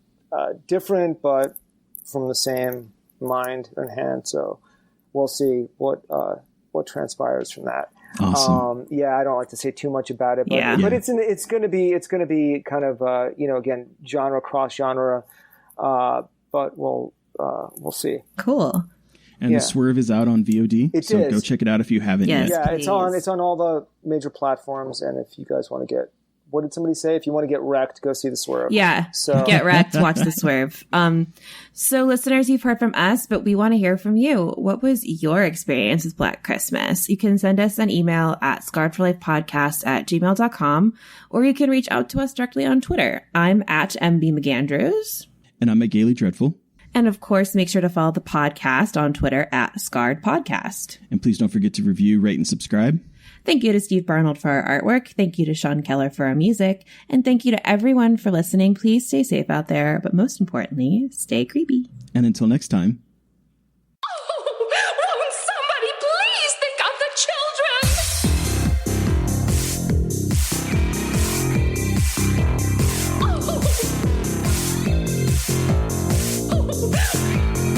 different, but from the same mind and hand. So we'll see what transpires from that. Awesome. I don't like to say too much about it, but it's going to be kind of again, cross genre, but we'll see. Cool. And The Swerve is out on VOD. It so is. Go check it out if you haven't yet. Yeah, please. It's on all the major platforms, and if you guys want to get, what did somebody say? If you want to get wrecked, go see The Swerve. Yeah. So get wrecked, watch The Swerve. So listeners, you've heard from us, but we want to hear from you. What was your experience with Black Christmas? You can send us an email at scarredforlifepodcast@gmail.com, or you can reach out to us directly on Twitter. I'm at MB McAndrews. And I'm at Gaily Dreadful. And of course, make sure to follow the podcast on Twitter at Scarred Podcast. And please don't forget to review, rate, and subscribe. Thank you to Steve Barnold for our artwork. Thank you to Sean Keller for our music. And thank you to everyone for listening. Please stay safe out there, but most importantly, stay creepy. And until next time. Oh, won't somebody please think of the children? Oh.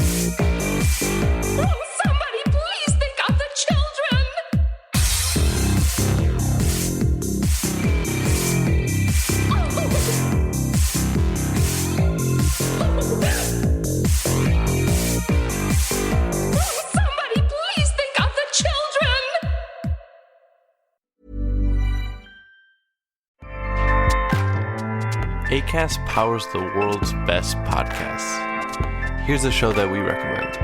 Acast powers the world's best podcasts. Here's a show that we recommend.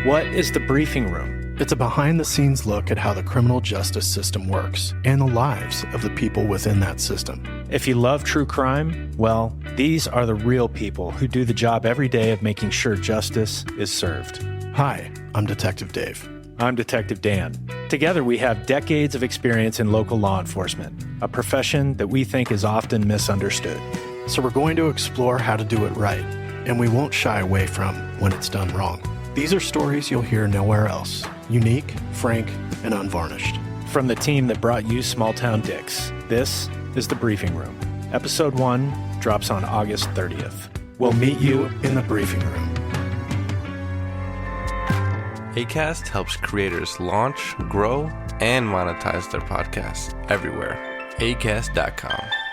What is The Briefing Room? It's a behind-the-scenes look at how the criminal justice system works and the lives of the people within that system. If you love true crime, well, these are the real people who do the job every day of making sure justice is served. Hi, I'm Detective Dave. I'm Detective Dan. Together, we have decades of experience in local law enforcement, a profession that we think is often misunderstood. So we're going to explore how to do it right, and we won't shy away from when it's done wrong. These are stories you'll hear nowhere else. Unique, frank, and unvarnished. From the team that brought you Small Town Dicks, this is The Briefing Room. Episode 1 drops on August 30th. We'll meet you in the briefing room. Acast helps creators launch, grow, and monetize their podcasts everywhere. Acast.com.